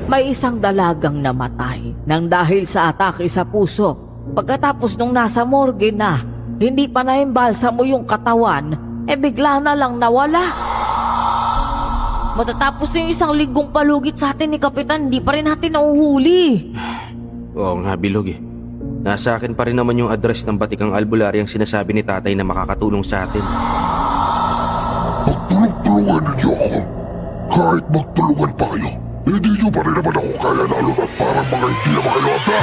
May isang dalagang namatay nang dahil sa atake sa puso. Pagkatapos nung nasa morgue na, hindi pa naimbalsa mo yung katawan, bigla na lang nawala. Matatapos yung isang linggong palugit sa atin ni Kapitan, hindi pa rin natin nauhuli. Oo nga, Bilog eh. Nasa akin pa rin naman yung address ng batikang albularyang sinasabi ni tatay na makakatulong sa atin. Magtulong-tulungan ninyo ako. Kahit magtulungan pa kayo, hindi nyo pa rin naman ako kaya lalo at parang mga hindi na makalabda.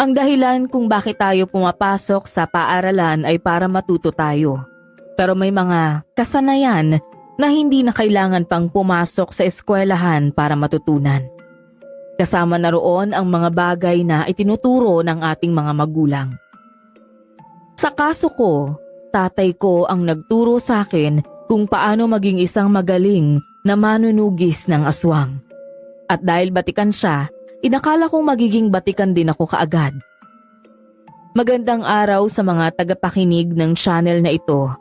Ang dahilan kung bakit tayo pumapasok sa paaralan ay para matuto tayo. Pero may mga kasanayan na hindi na kailangan pang pumasok sa eskwelahan para matutunan. Kasama na roon ang mga bagay na itinuturo ng ating mga magulang. Sa kaso ko, tatay ko ang nagturo sa akin kung paano maging isang magaling na manunugis ng aswang. At dahil batikan siya, inakala kong magiging batikan din ako kaagad. Magandang araw sa mga tagapakinig ng channel na ito.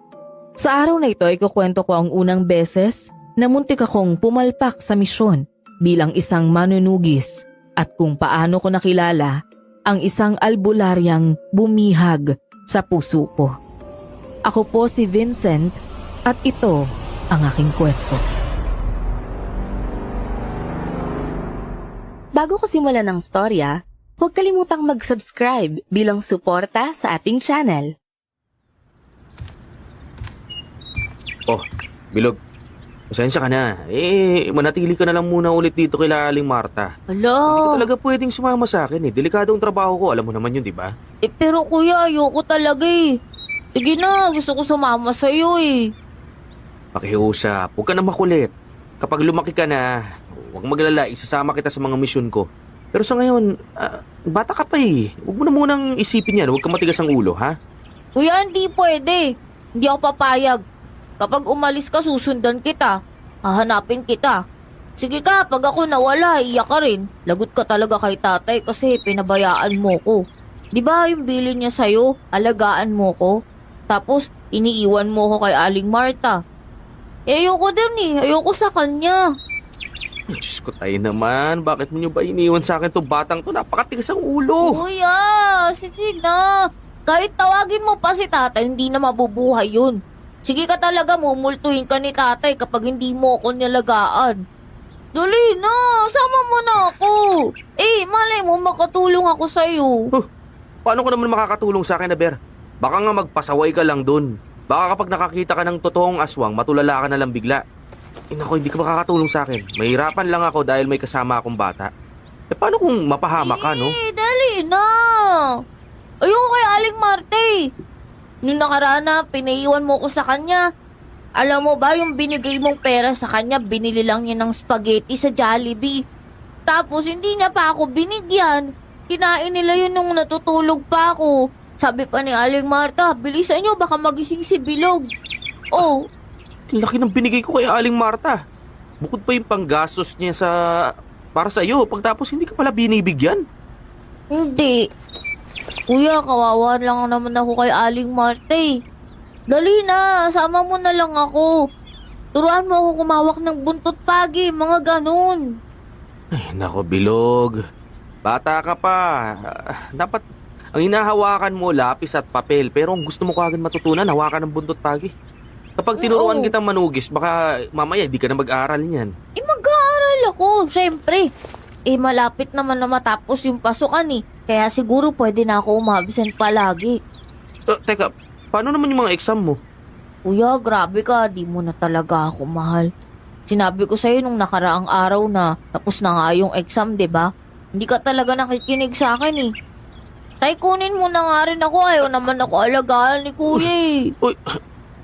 Sa araw na ito ay kukwento ko ang unang beses na muntik akong pumalpak sa misyon bilang isang manunugis at kung paano ko nakilala ang isang albularyang bumihag sa puso ko. Ako po si Vincent at ito ang aking kwento. Bago ko simulan ng storya, huwag kalimutang mag-subscribe bilang suporta sa ating channel. Oh, Bilog. Pasensya ka na. Manatili ka na lang muna ulit dito kila Aling Marta. Hindi ka talaga pwedeng sumama sa akin eh. Delikado ang trabaho ko. Alam mo naman yun, di ba? Pero kuya, ayoko talaga eh. Sige na, gusto ko sumama sa'yo eh. Pakiusap. Huwag ka na makulit. Kapag lumaki ka na, huwag maglala. Isasama kita sa mga misyon ko. Pero sa ngayon, bata ka pa eh. Huwag mo na munang isipin yan. Huwag ka matigas ang ulo, ha? Kuya, hindi pwede. Hindi ako papayag. Kapag umalis ka, susundan kita. Hahanapin kita. Sige ka, pag ako nawala, iyak ka rin. Lagot ka talaga kay tatay kasi pinabayaan mo ko. Di ba yung bilin niya sa'yo, alagaan mo ko? Tapos, iniiwan mo ko kay Aling Marta. Ayoko din eh. Ayoko sa kanya. Ay, Diyos ko tayo naman. Bakit mo nyo ba iniwan sa akin to batang to? Napakatigas ang ulo. Kuya, sige na. Kahit tawagin mo pa si tatay, hindi na mabubuhay yun. Sige ka talaga, mumultuhin ka ni tatay kapag hindi mo ako nilagaan. Dali na, sama mo na ako. Malay mo makatulong ako sa'yo. Paano ko naman makakatulong sa akin, Aber? Baka nga magpasaway ka lang dun. Baka kapag nakakita ka ng totoong aswang, matulala ka na lang bigla. Naku, hindi ka makakatulong sa akin. Mahirapan lang ako dahil may kasama akong bata. Paano kung mapahama ka, no? Dali na. Ayoko kay Aling Marte. Nung nakaraan na, pinaiwan mo ko sa kanya. Alam mo ba, yung binigay mong pera sa kanya, binili lang niya ng spaghetti sa Jollibee. Tapos, hindi niya pa ako binigyan. Kinain nila yun nung natutulog pa ako. Sabi pa ni Aling Marta, bilisan niyo, baka magising si Bilog. Oh. Laki ng binigay ko kay Aling Marta. Bukod pa yung panggastos niya para sa iyo, pagtapos hindi ka pala binibigyan. Hindi. Kuya, kawawa lang naman ako kay Aling Marte. Dali na, sama mo na lang ako. Turuan mo ako kumawak ng buntot pagi, mga ganun. Ay, nako, Bilog. Bata ka pa. Dapat, ang hinahawakan mo, lapis at papel. Pero ang gusto mo kagad matutunan, hawakan ng buntot pagi. Kapag tinuruan kitang manugis, baka mamaya di ka na mag-aaral niyan. Mag-aaral ako, syempre. Malapit naman na matapos yung pasukan eh. Kaya siguro pwede na ako umabsent palagi. Teka, paano naman yung mga exam mo? Kuya, grabe ka. Di mo na talaga ako mahal. Sinabi ko sa'yo nung nakaraang araw na tapos na nga yung exam, diba? Hindi ka talaga nakikinig sa akin eh. Tay, kunin mo na nga rin ako. Ayaw naman ako alagaan ni kuya eh. Uy,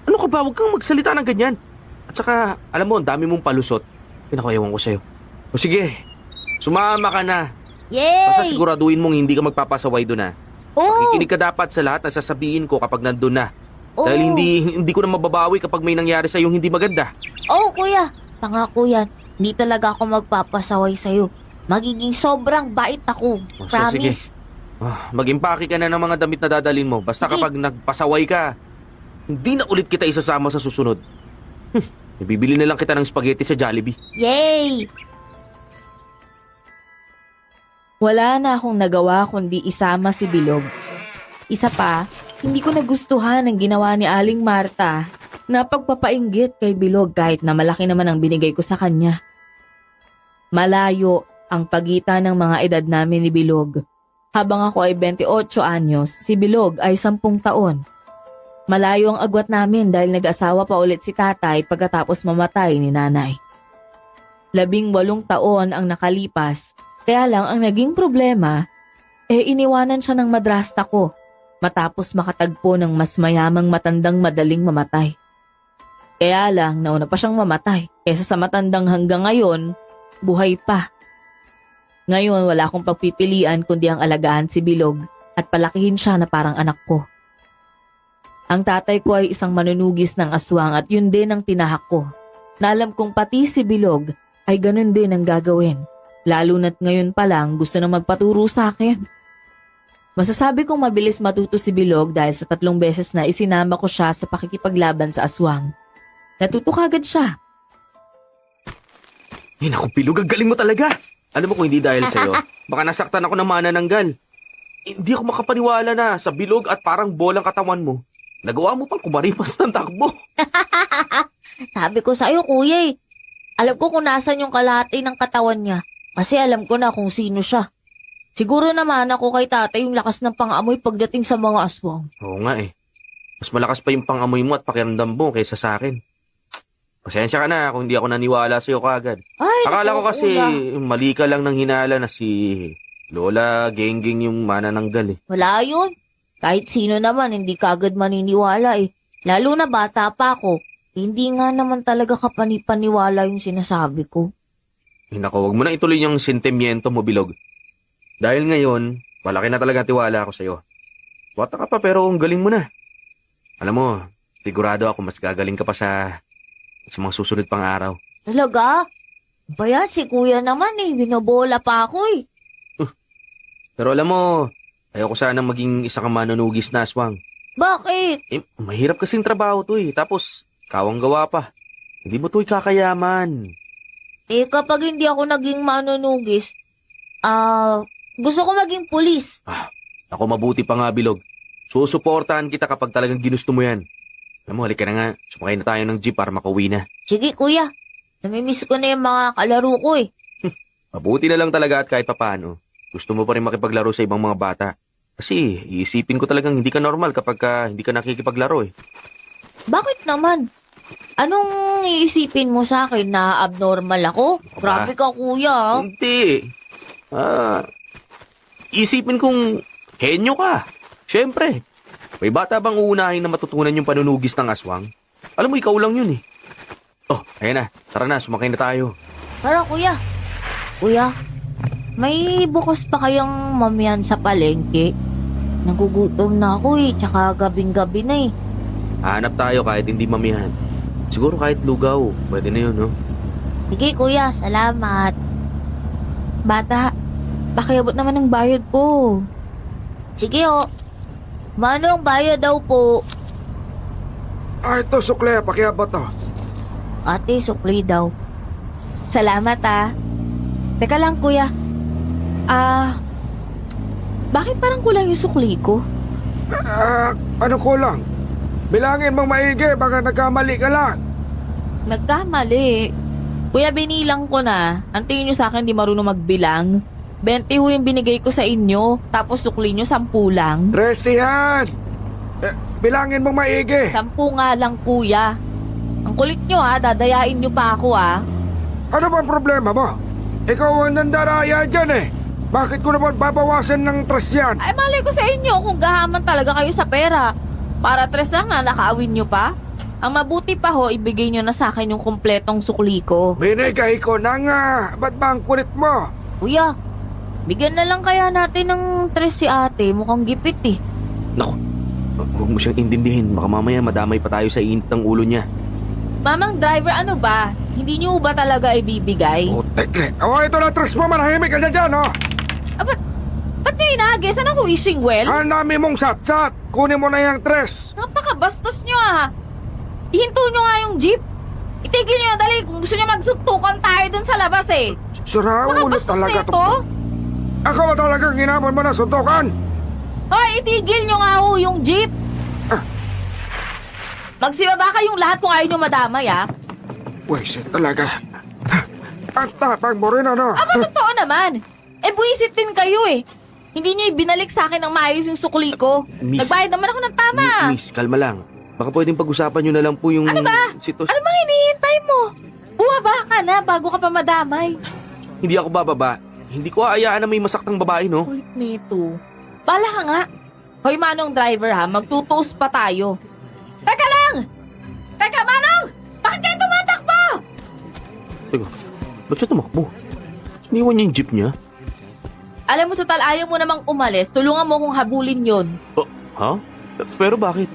ano ka ba? Huwag kang magsalita ng ganyan. At saka, alam mo, ang dami mong palusot. Pinakuyawan ko sa'yo. O sige, sumama ka na. Yay! Basta siguraduhin mong hindi ka magpapasaway doon, ha? Makikinig ka dapat sa lahat na sasabihin ko kapag nandun na. Dahil hindi ko na mababawi kapag may nangyari sa'yo hindi maganda. Kuya. Pangako yan. Hindi talaga ako magpapasaway sa'yo. Magiging sobrang bait ako. Promise. Sige. Mag-impake ka na ng mga damit na dadalhin mo. Basta Sige. kapag nagpasaway ka, Hindi na ulit kita isasama sa susunod. Ibibili na lang kita ng spaghetti sa Jollibee. Yay! Wala na akong nagawa kundi isama si Bilog. Isa pa, hindi ko nagustuhan ang ginawa ni Aling Marta na pagpapainggit kay Bilog kahit na malaki naman ang binigay ko sa kanya. Malayo ang pagitan ng mga edad namin ni Bilog. Habang ako ay 28 anyos, si Bilog ay 10 taon. Malayo ang agwat namin dahil nag-asawa pa ulit si tatay pagkatapos mamatay ni nanay. 18 taon ang nakalipas, kaya lang ang naging problema, iniwanan siya ng madrasta ko matapos makatagpo ng mas mayamang matandang madaling mamatay. Kaya lang nauna pa siyang mamatay kaysa sa matandang hanggang ngayon, buhay pa. Ngayon wala akong pagpipilian kundi ang alagaan si Bilog at palakihin siya na parang anak ko. Ang tatay ko ay isang manunugis ng aswang at yun din ang tinahak ko. Na alam kong pati si Bilog ay ganun din ang gagawin. Lalo na't ngayon pa lang gusto nang magpaturo sa akin. Masasabi kong mabilis matuto si Bilog dahil sa 3 beses na isinama ko siya sa pakikipaglaban sa aswang. Natuto kagad siya. Ay naku, Bilog, ang galing mo talaga. Alam mo kung hindi dahil sa'yo, baka nasaktan ako ng manananggal. Hindi ako makapaniwala na sa bilog at parang bolang katawan mo. Nagawa mo pang kumaripas ng takbo. Sabi ko sa'yo, kuya eh. Alam ko kung nasan yung kalahati ng katawan niya. Kasi alam ko na kung sino siya. Siguro naman ako kay tatay yung lakas ng pang-amoy pagdating sa mga aswang. Oo nga eh. Mas malakas pa yung pang-amoy mo at pakiramdam mo kaysa sa akin. Pasensya ka na kung hindi ako naniwala sa'yo kaagad. Ay, Akala naku, ko kasi kuya. mali ka lang ng hinala na si Lola Gengging yung manananggal eh. Wala yun. Kahit sino naman, hindi kagad maniniwala eh. Lalo na bata pa ako. Hindi nga naman talaga kapanipaniwala yung sinasabi ko. Ay nako, wag mo na ituloy yung sentimiento mo, Bilog. Dahil ngayon, malaki na talaga tiwala ako sa'yo. Bata ka pa pero ang galing mo na. Alam mo, sigurado ako mas gagaling ka pa sa mga susunod pang araw. Talaga? Bayan, si kuya naman eh. Binobola pa ako eh. Pero alam mo, ayoko sanang maging isa kang manunugis na aswang. Bakit? Mahirap kasing trabaho to eh. Tapos, kawang gawa pa. Hindi mo to ikakayaman. Eh, kapag hindi ako naging manunugis, gusto ko maging pulis. Ako mabuti pa nga, Bilog. Susuportahan kita kapag talagang ginusto mo yan. Alam mo, halika na nga. Sumakay na tayo ng jeep para makauwi na. Sige, kuya. Namimiss ko na yung mga kalaro ko eh. Mabuti na lang talaga at kahit papaano. Gusto mo pa rin makipaglaro sa ibang mga bata. Kasi iisipin ko talagang hindi ka normal kapag hindi ka nakikipaglaro eh. Bakit naman? Anong iisipin mo sa akin na abnormal ako? Grabe ka, kuya. Hindi. Isipin kong henyo ka. Siyempre. May bata bang uunahin na matutunan yung panunugis ng aswang? Alam mo, ikaw lang yun eh. Oh, ayan na. Tara na, sumakay na tayo. Tara, kuya. Kuya, may bukas pa kayang mamiyan sa palengke? Nagugutom na ako eh, tsaka gabing-gabi na eh. Hanap tayo kahit hindi mamihan. Siguro kahit lugaw. Pwede na yun, no? Sige, kuya. Salamat. Bata, pakiabot naman ng bayad ko. Sige, oh. Manong bayad daw po. Ito, sukle, pakiabot to. Ate, supli daw. Salamat Teka lang kuya. Bakit parang kulang yung sukli ko? Ano kulang? Bilangin mong maigi, baka nagkamali ka lang. Nagkamali. Kuya, binilang ko na. Ang tingin nyo sa akin di marunong magbilang. 20 ho yung binigay ko sa inyo. Tapos sukli nyo 10 lang. 13 yan. Bilangin mong maigi. 10 nga lang kuya. Ang kulit nyo dadayain nyo pa ako Ano bang problema mo? Ikaw ang nandaraya dyan eh. Bakit ko naman babawasan ng 3 yan? Ay malay ko sa inyo kung gahaman talaga kayo sa pera. Para 3 lang nakaawin nyo pa. Ang mabuti pa ho, ibigay nyo na sa akin yung kumpletong sukli ko. Binigay ko na nga. Ba't ba ang kulit mo? Kuya, bigyan na lang kaya natin ng 3 si ate. Mukhang gipit eh. Naku, huwag mo siyang intindihin. Baka mamaya madamay pa tayo sa init ng ulo niya. Mamang driver, ano ba? Hindi nyo ba talaga ibibigay? Oh, tekle. Oh, ito na 3 mo. Manahimik ka dyan, oh. Ba't nyo inagi? Saan ako wishing well? Ang dami mong satsat. Kunin mo na yung 3. Napakabait Bastos nyo ah. Ihinto nyo nga yung jeep. Itigil nyo, dali. Kung gusto nyo magsuntukan tayo dun sa labas eh. Sira Baka ulo bastos na talaga ito. Ako ba talagang hinamon mo na suntukan? Hoy, itigil nyo nga ho yung jeep. Magsibaba kayong lahat kung ayaw nyo madamay ah. Wisit talaga. Ang tapang mo rin, ano? Aba, totoo naman. Eh, buwisit din kayo eh. Hindi niyo ibinalik sa akin ng maayos yung sukli ko. Miss- Nagbayad naman ako ng tama. Miss, kalma lang. Baka pwedeng pag-usapan nyo na lang po yung... Ano ba? Ano bang hinihintay mo? Bumaba ka na bago ka pa madamay. Hindi ako bababa. Hindi ko aayaan na may masaktang babae, no? Kulit nito. Bala ka nga. Hoy, Manong driver ha, magtutuos pa tayo. Teka lang! Teka, Manong! Bakit kayo tumatakbo? Teka, ba't siya tumakbo? Iniwan niya yung jeep niya? Alam mo, total, ayaw mo namang umalis. Tulungan mo kong habulin yon. Oh, ha? Pero bakit?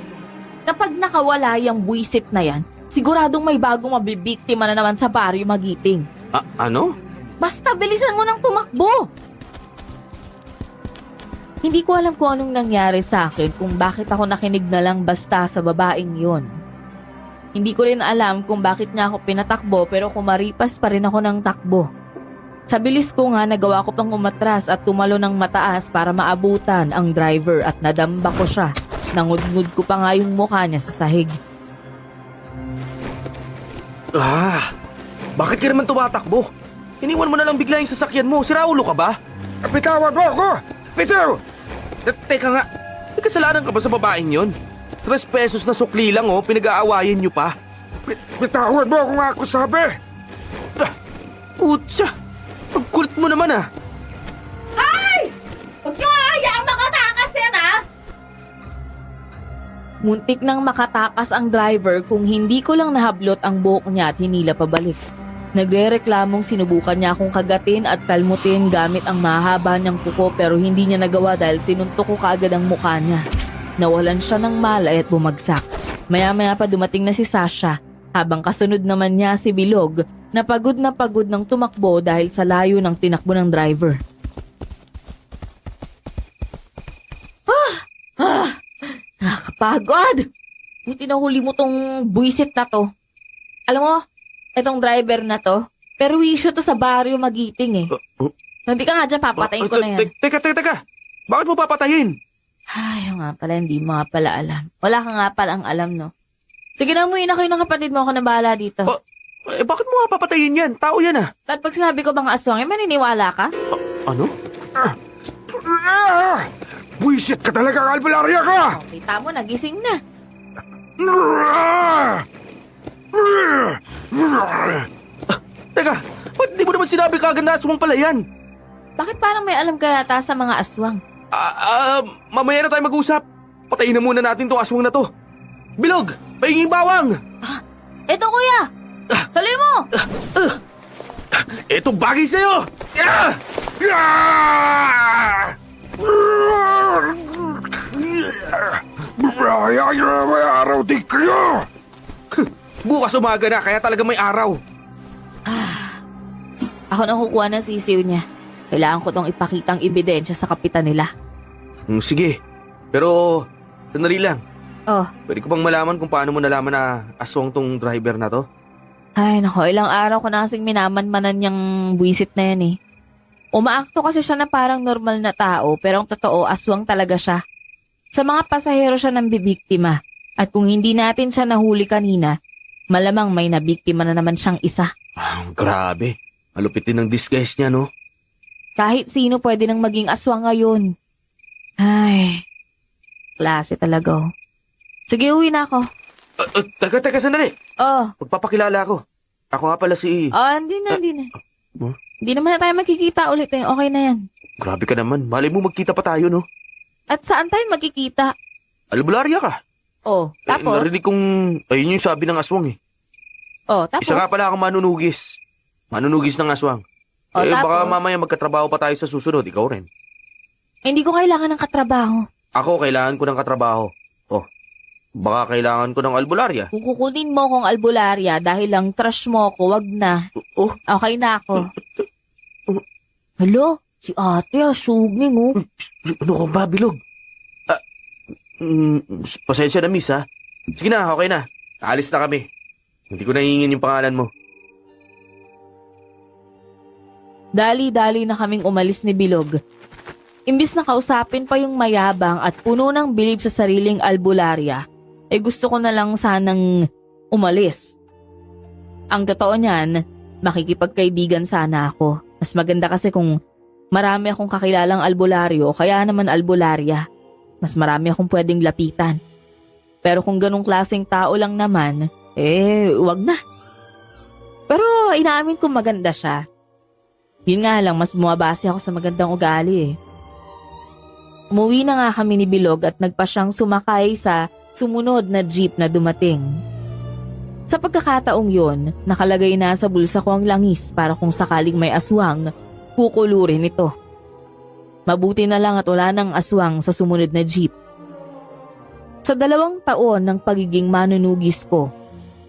Kapag nakawala yung buwisit na yan, siguradong may bagong mabibiktima na naman sa baryo Magiting. Ano? Basta bilisan mo ng tumakbo. Hindi ko alam kung anong nangyari sa akin kung bakit ako nakinig na lang basta sa babaeng yon. Hindi ko rin alam kung bakit niya ako pinatakbo pero kumaripas pa rin ako ng takbo. Sa bilis ko nga nagawa ko pang umatras at tumalo ng mataas para maabutan ang driver at nadamba ko siya. Nangudngud ko pa nga yung mukha niya sa sahig. Bakit ka naman tumatakbo? Iniwan mo na lang bigla yung sasakyan mo. Siraulo ka ba? Bitawan mo ako! Bitaw! Teka nga, may kasalanan ka ba sa babaeng yon? 3 pesos na sukli lang pinag-aawayan nyo pa. Bitawan mo kung ako sabi! Putsa, ang kulit mo naman Huwag niyo hayaang makatakas yan ha! Muntik nang makatakas ang driver kung hindi ko lang nahablot ang buhok niya at hinila pabalik. Nagre-reklamong sinubukan niya akong kagatin at kalmutin gamit ang mahaba niyang kuko pero hindi niya nagawa dahil sinuntok ko kaagad ang mukha niya. Nawalan siya ng malay at bumagsak. Maya-maya pa dumating na si Sasha habang kasunod naman niya si Bilog na pagod ng tumakbo dahil sa layo ng tinakbo ng driver. Nakakapagod! Buti na huli mo tong buwisit na to. Alam mo, etong driver na to, perwisyo to sa baryo Magiting eh. Sabi ka nga dyan, papatayin ko na yan. Teka. Bakit mo papatayin? Ay, nga pala, hindi mo nga pala alam. Wala ka nga pala ang alam, no? Sige na, umuwi na kayo ng kapatid mo, ako na bahala dito. Bakit mo nga papatayin yan? Tao yan At pag sinabi ko bang aswang, maniniwala ka? Ano? Buwisit ka talaga, albularya ka! Kita mo, nagising na. Teka, ba't di mo naman sinabi kaagad na aswang pala yan? Bakit parang may alam ka yata sa mga aswang? Mamaya na tayo mag-usap. Patayin na muna natin tong aswang na to. Bilog, pahinging bawang! Eto kuya! Saloy mo! Ito bagay sa'yo! Hayaan nyo na may araw din kayo! Bukas umaga na, kaya talaga may araw. Ako na kukuha ng sisiw niya. Kailangan ko tong ipakitang ebidensya sa kapitan nila. Sige, pero sandali lang. Oh. Pwede ko bang malaman kung paano mo nalaman na aswang tong driver na to? Ay, nako, ilang araw ko na kasing minaman-manan niyang buwisit na yan eh. Umaakto kasi siya na parang normal na tao, pero ang totoo, aswang talaga siya. Sa mga pasahero siya nang bibiktima. At kung hindi natin siya nahuli kanina, malamang may nabiktima na naman siyang isa. Grabe. Malupit din ang disguise niya, no? Kahit sino pwede nang maging aswang ngayon. Ay, klase talaga oh. Sige, uwi na ako. Teka, sandali. Oh, Magpapakilala ako. Ako nga pala si... hindi na. Huh? Hindi naman na tayo magkikita ulit eh. Okay na yan. Grabe ka naman. Malay mo magkita pa tayo, no? At saan tayo magkikita? Albularya ka. Oh, tapos? Narinig kong... Ayun yung sabi ng aswang eh. Oh, tapos? Isa nga pala akong manunugis. Manunugis ng aswang. Oh, tapos? Baka mamaya magkatrabaho pa tayo sa susunod. Ikaw rin. Hindi ko kailangan ng katrabaho. Ako, kailangan ko ng katrabaho. Baka kailangan ko ng albularya. Kung kukunin mo kong albularya dahil lang trash mo ko, wag na. Okay na ako. Hello? Si ate, assuming oh. Ano ka ba, Bilog? Pasensya na, miss, ha? Sige na, okay na. Aalis na kami. Hindi ko nahihingin yung pangalan mo. Dali-dali na kaming umalis ni Bilog. Imbis na kausapin pa yung mayabang at puno ng bilib sa sariling albularya, gusto ko na lang sanang umalis. Ang totoo niyan, makikipagkaibigan sana ako. Mas maganda kasi kung marami akong kakilalang albularyo, kaya naman albularya. Mas marami akong pwedeng lapitan. Pero kung ganong klaseng tao lang naman, wag na. Pero inaamin kong maganda siya. Yun nga lang, mas bumabase ako sa magandang ugali. Umuwi na nga kami ni Bilog at nagpa siyang sumakay sa sumunod na jeep na dumating. Sa pagkakataong yun, nakalagay na sa bulsa ko ang langis para kung sakaling may aswang, kukulurin ito. Mabuti na lang at wala ng aswang sa sumunod na jeep. Sa 2 taon ng pagiging manunugis ko,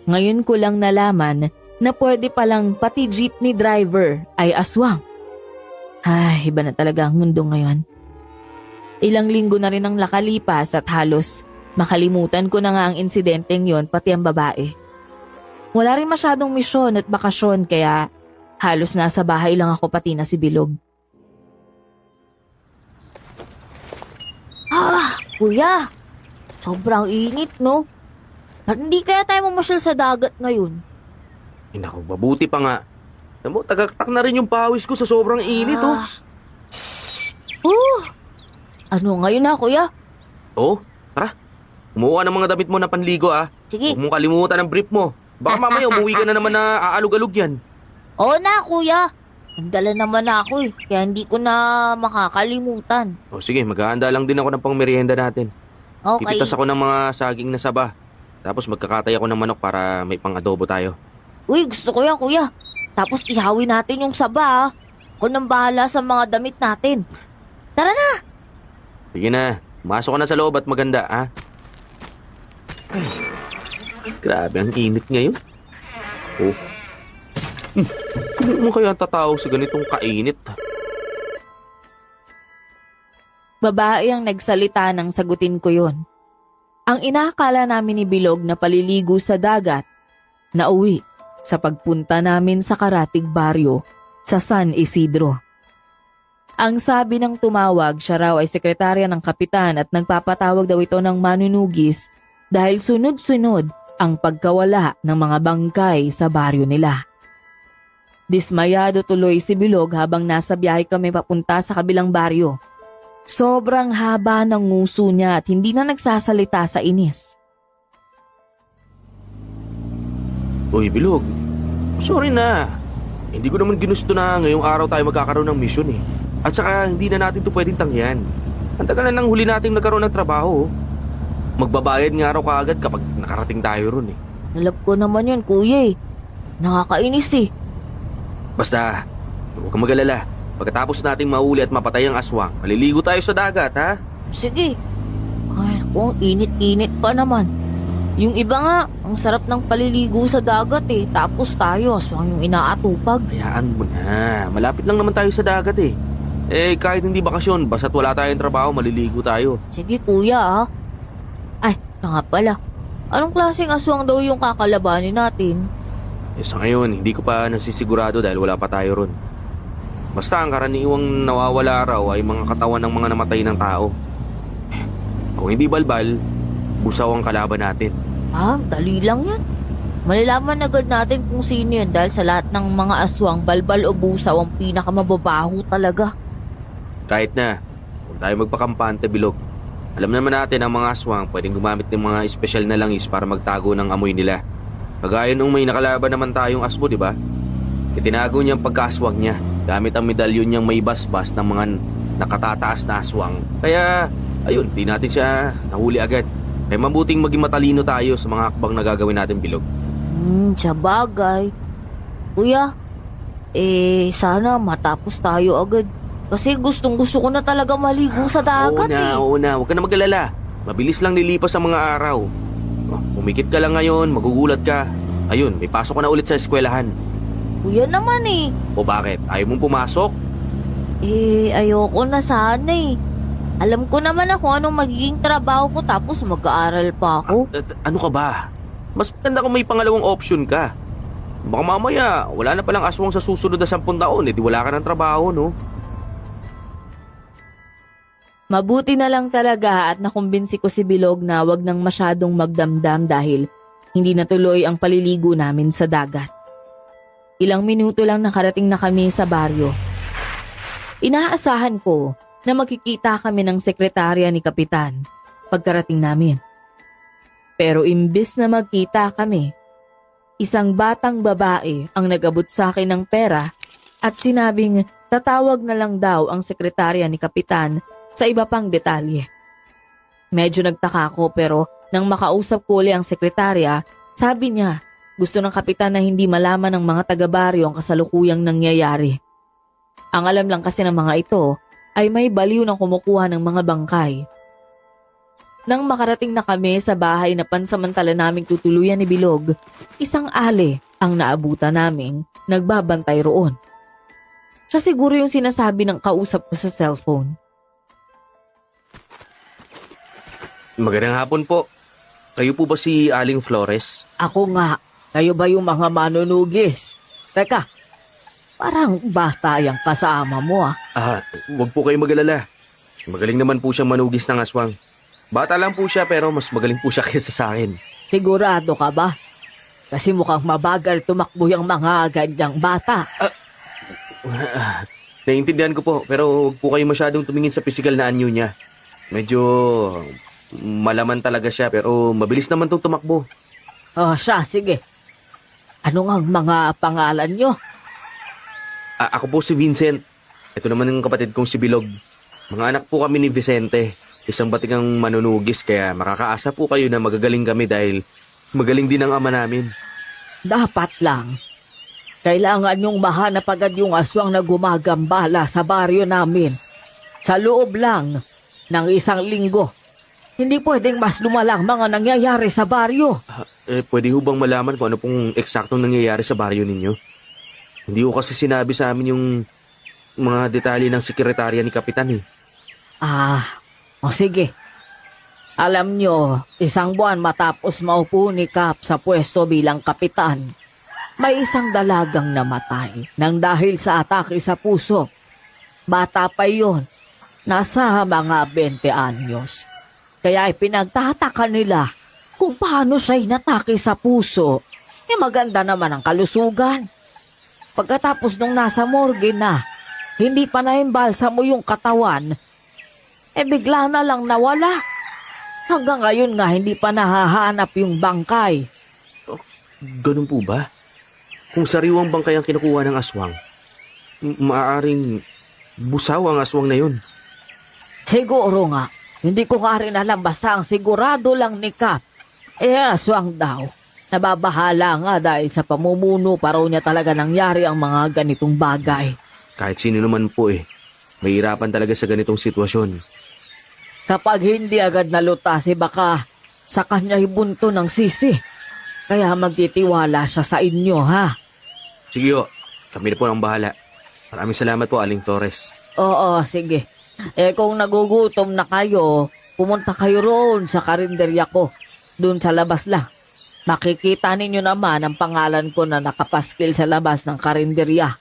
ngayon ko lang nalaman na pwede palang pati jeepney driver ay aswang. Ay, iba na talaga ang mundo ngayon. Ilang linggo na rin ang nakalipas at halos makalimutan ko na nga ang insidenteng yon pati ang babae. Wala rin masyadong misyon at bakasyon kaya halos nasa bahay lang ako pati na si Bilog. Kuya, sobrang init, no? At hindi kaya tayo mamasyal sa dagat ngayon? Naku, mabuti pa nga. Alam mo, tagaktak na rin yung pawis ko sa sobrang init, oh. Ano ngayon na, kuya? Oh, tara. Kumuha ng mga damit mo na panligo, ah. Sige. Huwag mong kalimutan ang brief mo. Baka mamaya umuwi ka na naman na aalog-alog yan. Oo na, kuya. Nagdala naman ako kaya hindi ko na makakalimutan. O sige, maghahanda lang din ako ng pangmerienda natin. Okay. Pipitas ako ng mga saging na saba. Tapos magkakatay ako ng manok para may pang-adobo tayo. Uy, gusto ko yan, kuya. Tapos ihawin natin yung saba, ah. Ako nang bahala sa mga damit natin. Tara na! Sige na, masok ka na sa loob at maganda, ha? Ay, grabe, ang init ngayon. Oh. Hindi mo kaya tatawag sa ganitong kainit? Babae ang nagsalita nang sagutin ko yon. Ang inaakala namin ni Bilog na paliligo sa dagat, nauwi sa pagpunta namin sa Karatig Baryo sa San Isidro. Ang sabi ng tumawag, siya raw ay sekretarya ng kapitan at nagpapatawag daw ito ng manunugis dahil sunod-sunod ang pagkawala ng mga bangkay sa baryo nila. Dismayado tuloy si Bilog habang nasa biyahe kami papunta sa kabilang baryo. Sobrang haba ng nguso niya at hindi na nagsasalita sa inis. Uy, Bilog. Sorry na. Hindi ko naman ginusto na ngayong araw tayo magkakaroon ng misyon, eh. At saka hindi na natin to pwedeng tangyan. Ang tagal na nang huli nating nagkaroon ng trabaho. Magbabayad nga raw kaagad kapag nakarating tayo ron, eh. Nalap ko naman yun, kuya, eh. Nakakainis, eh. Basta, huwag kang mag-alala. Pagkatapos nating mahuli at mapatay ang aswang, maliligo tayo sa dagat, ha? Sige. Ay, naku, ang init-init pa naman. Yung iba nga, ang sarap ng paliligo sa dagat, eh. Tapos tayo, aswang yung inaatupag. Hayaan mo na. Malapit lang naman tayo sa dagat, eh. Kahit hindi bakasyon, basta't wala tayong trabaho, maliligo tayo. Sige, kuya, ah. Ay, nga pala. Anong klaseng aswang daw yung kakalabanin natin? Sa ngayon, hindi ko pa nasisigurado dahil wala pa tayo ron. Basta ang karaniwang nawawala raw ay mga katawan ng mga namatay ng tao. Kung hindi balbal, busaw ang kalaban natin. Dali lang yan. Malalaman agad natin kung sino yan dahil sa lahat ng mga aswang, balbal o busaw ang pinakamababaho talaga. Kahit na, kung tayo magpakampante, Bilog. Alam naman natin ang mga aswang pwedeng gumamit ng mga espesyal na langis para magtago ng amoy nila. Kagaya nung may nakalaban naman tayong asbo, di ba? Itinago niya ang pagkaswag niya gamit ang medalyon niyang may basbas ng mga nakatataas na aswang. Kaya, ayun, di natin siya nahuli agad. Kaya mabuting maging matalino tayo sa mga hakbang na gagawin natin, Bilog. Sabagay. Kuya, sana matapos tayo agad. Kasi gustong-gusto ko na talaga maligo sa dagat, Oo na. Huwag ka na mag-alala. Mabilis lang nilipas ang mga araw. Umikit ka lang ngayon, magugulat ka. Ayun, may pasok ka na ulit sa eskwelahan. Kuya naman, eh. O bakit? Ayaw mong pumasok? Ayoko na sana, eh. Alam ko naman na kung anong magiging trabaho ko tapos mag-aaral pa ako. Ano ka ba? Mas maganda kung may pangalawang option ka. Baka mamaya, wala na palang aswang sa susunod na 10 taon, di wala ka ng trabaho, no? Mabuti na lang talaga at nakumbinsi ko si Bilog na wag nang masyadong magdamdam dahil hindi natuloy ang paliligo namin sa dagat. Ilang minuto lang nakarating na kami sa baryo. Inaasahan ko na magkikita kami ng sekretarya ni Kapitan pagkarating namin. Pero imbis na magkita kami, isang batang babae ang nag-abot sa akin ng pera at sinabing tatawag na lang daw ang sekretarya ni Kapitan sa iba pang detalye. Medyo nagtaka ako pero nang makausap ko uli ang sekretarya, sabi niya gusto ng kapitan na hindi malaman ng mga taga-baryo ang kasalukuyang nangyayari. Ang alam lang kasi ng mga ito ay may baliw na kumukuha ng mga bangkay. Nang makarating na kami sa bahay na pansamantala naming tutuluyan ni Bilog, isang ale ang naabutan naming nagbabantay roon. Siya siguro yung sinasabi ng kausap ko sa cellphone. Magandang hapon po. Kayo po ba si Aling Flores? Ako nga. Kayo ba yung mga manunugis? Teka, parang bata yung kasama mo ah. Wag po kayo mag-alala. Magaling naman po siyang manugis ng aswang. Bata lang po siya pero mas magaling po siya kaysa sa akin. Sigurado ka ba? Kasi mukhang mabagal tumakbo yung mga ganyang bata. Naiintindihan ko po pero huwag po kayo masyadong tumingin sa pisikal na anyo niya. Medyo malaman talaga siya pero mabilis naman itong tumakbo. Oh, siya, sige. Ano nga ang mga pangalan nyo? Ako po si Vincent. Ito naman ang kapatid kong si Bilog. Mga anak po kami ni Vicente. Isang batikang manunugis kaya makakaasa po kayo na magagaling kami dahil magaling din ang ama namin. Dapat lang. Kailangan yung mahanap agad yung aswang na gumagambala sa baryo namin. Sa loob lang ng 1 linggo. Hindi pwedeng mas lumalang mga nangyayari sa baryo. Pwede ho bang malaman kung ano pong eksaktong nangyayari sa baryo ninyo? Hindi ho kasi sinabi sa amin yung mga detalye ng sekretarya ni Kapitan eh. O sige. Alam nyo, 1 buwan matapos maupo ni Kap sa pwesto bilang kapitan, may isang dalagang namatay nang dahil sa atake sa puso. Bata pa yon, nasa mga 20 anyos. Kaya ipinagtataka nila kung paano siya'y natake sa puso. Maganda naman ang kalusugan. Pagkatapos nung nasa morgue na, hindi pa naimbalsa mo yung katawan, bigla na lang nawala. Hanggang ngayon nga hindi pa nahahanap yung bangkay. Ganun po ba? Kung sariwang bangkay ang kinukuha ng aswang, maaaring busaw ang aswang na yun. Siguro nga. Hindi ko nga rin alam, basta ang sigurado lang ni Kap. Aswang daw. Nababahala nga dahil sa pamumuno pa raw niya talaga nangyari ang mga ganitong bagay. Kahit sino naman po mahirapan talaga sa ganitong sitwasyon. Kapag hindi agad nalutasi, baka sa kanya ibunto ng sisi. Kaya magtitiwala siya sa inyo, ha? Sige ho, kami na po ang bahala. Maraming salamat po, Aling Torres. Oo, sige. Kung nagugutom na kayo, pumunta kayo roon sa karinderya ko. Doon sa labas lang. Makikita ninyo naman ang pangalan ko na nakapaskil sa labas ng karinderya.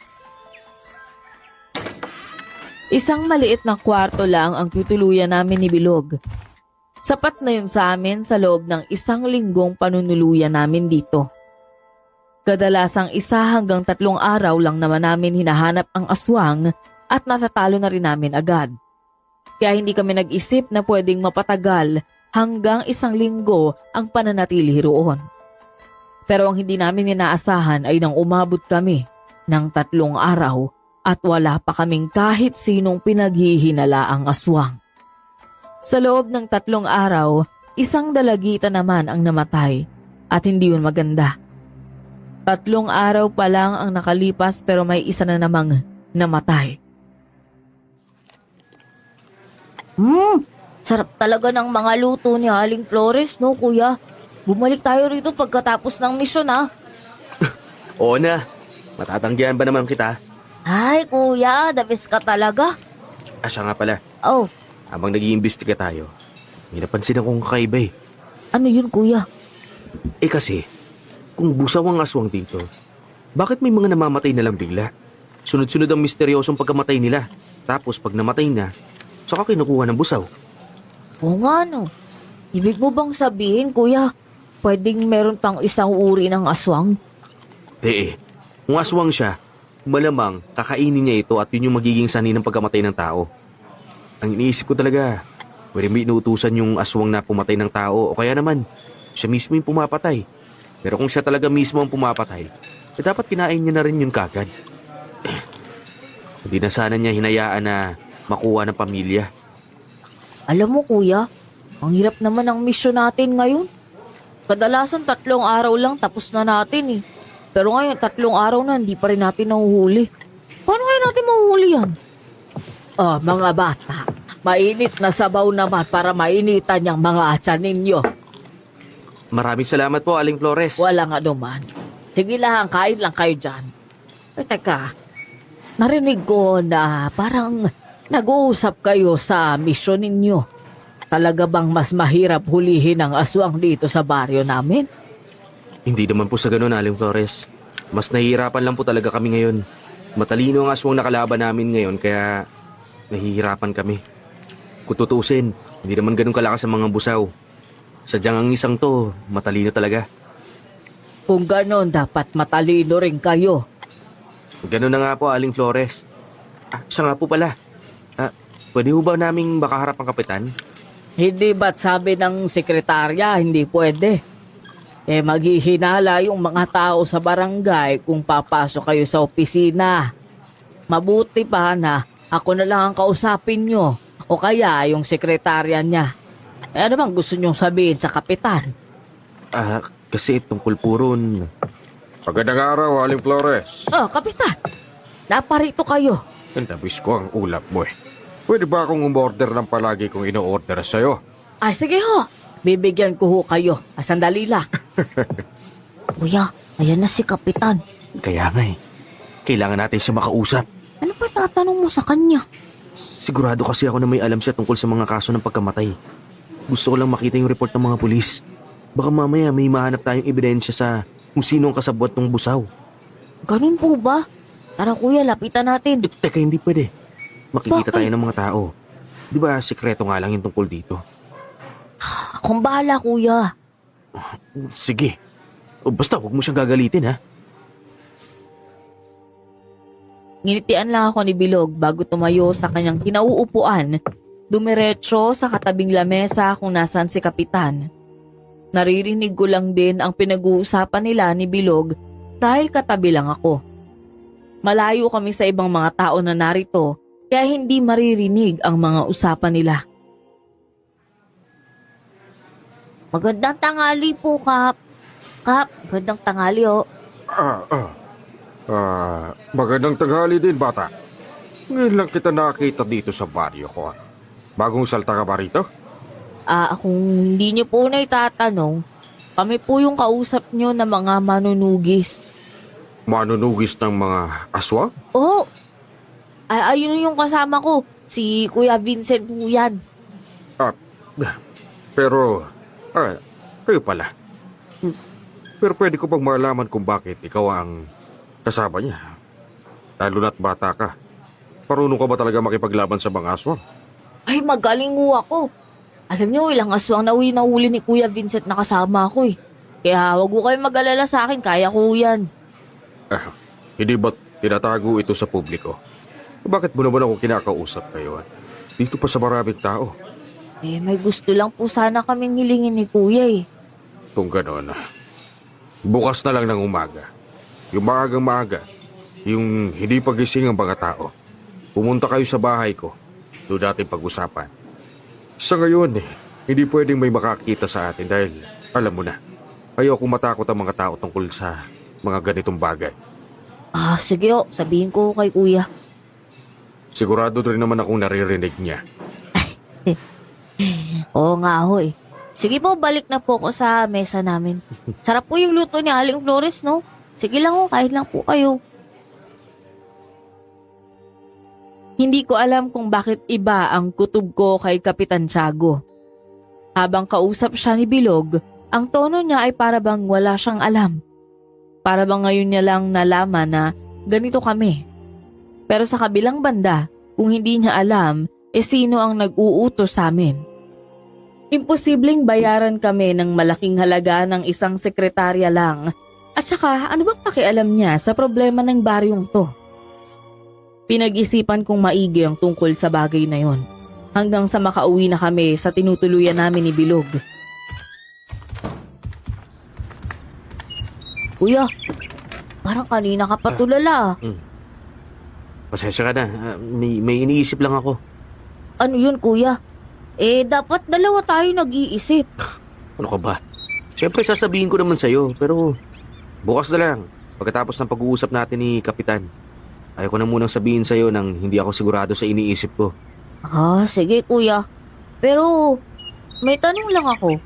Isang maliit na kwarto lang ang tutuluyan namin ni Bilog. Sapat na yun sa amin sa loob ng 1 linggong panunuluyan namin dito. Kadalasang 1 hanggang 3 araw lang naman namin hinahanap ang aswang at natatalo na rin namin agad. Kaya hindi kami nag-isip na pwedeng mapatagal hanggang 1 linggo ang pananatili roon. Pero ang hindi namin inaasahan ay nang umabot kami ng 3 araw at wala pa kaming kahit sinong pinaghihinalaang aswang. Sa loob ng 3 araw, 1 dalagita naman ang namatay at hindi yun maganda. 3 araw pa lang ang nakalipas pero may 1 na namang namatay. Sarap talaga ng mga luto ni Aling Flores, no, kuya? Bumalik tayo rito pagkatapos ng misyon, ha? Oo na, matatanggihan ba naman kita? Ay, kuya, the best ka talaga. Siya nga pala. Oh, Habang nag-iimbestiga tayo, may napansin akong kakaiba eh. Ano yun, kuya? Eh kasi, kung busaw ang aswang dito, bakit may mga namamatay na lang bigla? Sunod-sunod ang misteryosong pagkamatay nila. Tapos pag namatay na, saka kinukuha ng busaw. Oo nga, no. Ibig mo bang sabihin, kuya, pwedeng meron pang isang uri ng aswang? Eh, kung aswang siya, malamang kakainin niya ito at yun yung magiging sanhi ng pagkamatay ng tao. Ang iniisip ko talaga, pwede may inuutusan yung aswang na pumatay ng tao o kaya naman, siya mismo yung pumapatay. Pero kung siya talaga mismo ang pumapatay, eh dapat kinain niya na rin yun kagad. Hindi na sana niya hinayaan na makuha ng pamilya. Alam mo, kuya, ang hirap naman ang misyon natin ngayon. Kadalasan 3 araw lang tapos na natin eh. Pero ngayon 3 araw na hindi pa rin natin nahuhuli. Paano kaya natin mahuhuli yan? Oh, mga bata, mainit na sabaw naman para mainitan yung mga atyan ninyo. Maraming salamat po, Aling Flores. Walang anuman. Sige lang, kain lang kayo dyan. Ay, teka, narinig ko na parang nag-uusap kayo sa misyon ninyo. Talaga bang mas mahirap hulihin ang aswang dito sa baryo namin? Hindi naman po sa ganun, Aling Flores. Mas nahihirapan lang po talaga kami ngayon. Matalino ang aswang na kalaban namin ngayon, kaya nahihirapan kami. Kung tutusin, hindi naman ganun kalakas ang mga busaw. Sadyang ang isang to, matalino talaga. Kung ganon, dapat matalino rin kayo. Ganun na nga po, Aling Flores. Siya nga po pala. Pwede ho ba naming makaharap ang kapitan? Hindi ba't sabi ng sekretarya, hindi pwede? Maghihinala yung mga tao sa barangay kung papasok kayo sa opisina. Mabuti pa na ako na lang ang kausapin nyo o kaya yung sekretarya niya. Ano bang gusto nyong sabihin sa kapitan? Kasi tungkol po ron. Magandang araw, Aling Flores. Oh, kapitan, naparito kayo. Nabis ko ang ulap mo eh. Pwede ba akong umorder ng palagi kung ino-order sa'yo? Ay, sige ho. Bibigyan ko ho kayo. Sandali lang. Kuya, ayan na si Kapitan. Kaya nga eh. Kailangan natin siya makausap. Ano pa tatanong mo sa kanya? Sigurado kasi ako na may alam siya tungkol sa mga kaso ng pagkamatay. Gusto ko lang makita yung report ng mga pulis. Baka mamaya may mahanap tayong ebidensya sa kung sino ang kasabwat ng busaw. Ganun po ba? Tara kuya, lapitan natin. Teka, hindi pwede. Makikita Bakit? tayo ng mga tao. Di ba sikreto nga lang yung tungkol dito? Akong bahala, kuya. Sige. Basta huwag mo siyang gagalitin ha. Nginitian lang ako ni Bilog bago tumayo sa kanyang kinauupuan, dumiretso sa katabing lamesa kung nasan si Kapitan. Naririnig ko lang din ang pinag-uusapan nila ni Bilog dahil katabi lang ako. Malayo kami sa ibang mga tao na narito kaya hindi maririnig ang mga usapan nila. Magandang tanghali po, Kap. Kap, magandang tanghali, oh. Magandang tanghali din, bata. Ngayon lang kita nakita dito sa baryo ko. Bagong salta ka ba rito? Kung hindi niyo po na itatanong, kami po yung kausap niyo na mga manunugis. Manunugis ng mga aswang? Oh, ayun yung kasama ko. Si Kuya Vincent po yan. Pero, kayo pala. Pero pwede ko bang malaman kung bakit ikaw ang kasama niya? Lalo na't bata ka. Marunong ka ba talaga makipaglaban sa mga aswang? Ay, magaling ho ako. Alam niyo, ilang aswang na nahuli ni Kuya Vincent na kasama ko eh. Kaya wag ko kayo mag-alala sa akin, kaya ko yan. Hindi ba't tinatago ito sa publiko? Bakit mo naman ako kinakausap ngayon? Dito pa sa maraming tao. May gusto lang po sana kaming hilingin ni Kuya eh. Kung gano'n, bukas na lang ng umaga. Yung maagang-maaga, yung hindi pagising ang mga tao. Pumunta kayo sa bahay ko. Doon natin pag-usapan. Sa ngayon, hindi pwedeng may makakita sa atin dahil, alam mo na, ayoko matakot ang mga tao tungkol sa mga ganitong bagay. Sige ho, sabihin ko kay Kuya. Sigurado rin naman akong naririnig niya. Oo nga ho eh. Sige po, balik na po ako sa mesa namin. Sarap po yung luto ni Aling Flores, no? Sige lang ho, kain lang po kayo. Hindi ko alam kung bakit iba ang kutob ko kay Kapitan Tiago. Habang kausap siya ni Bilog, ang tono niya ay para bang wala siyang alam. Para bang ngayon niya lang nalaman na ganito kami. Pero sa kabilang banda, kung hindi niya alam, sino ang nag-uutos sa amin? Imposibleng bayaran kami ng malaking halaga ng isang sekretarya lang. At saka, ano bang pakialam niya sa problema ng baryong to? Pinag-isipan kong maigi ang tungkol sa bagay na yon. Hanggang sa makauwi na kami sa tinutuluyan namin ni Bilog. Kuya, parang kanina ka pa tulala. Pasensya ka na. May iniisip lang ako. Ano yun, kuya? Dapat dalawa tayo nag-iisip. Ano ka ba? Siyempre sasabihin ko naman sa'yo, pero bukas na lang. Pagkatapos ng pag-uusap natin ni Kapitan. Ayaw ko na munang sabihin sa'yo nang hindi ako sigurado sa iniisip ko. Sige, kuya. Pero, may tanong lang ako.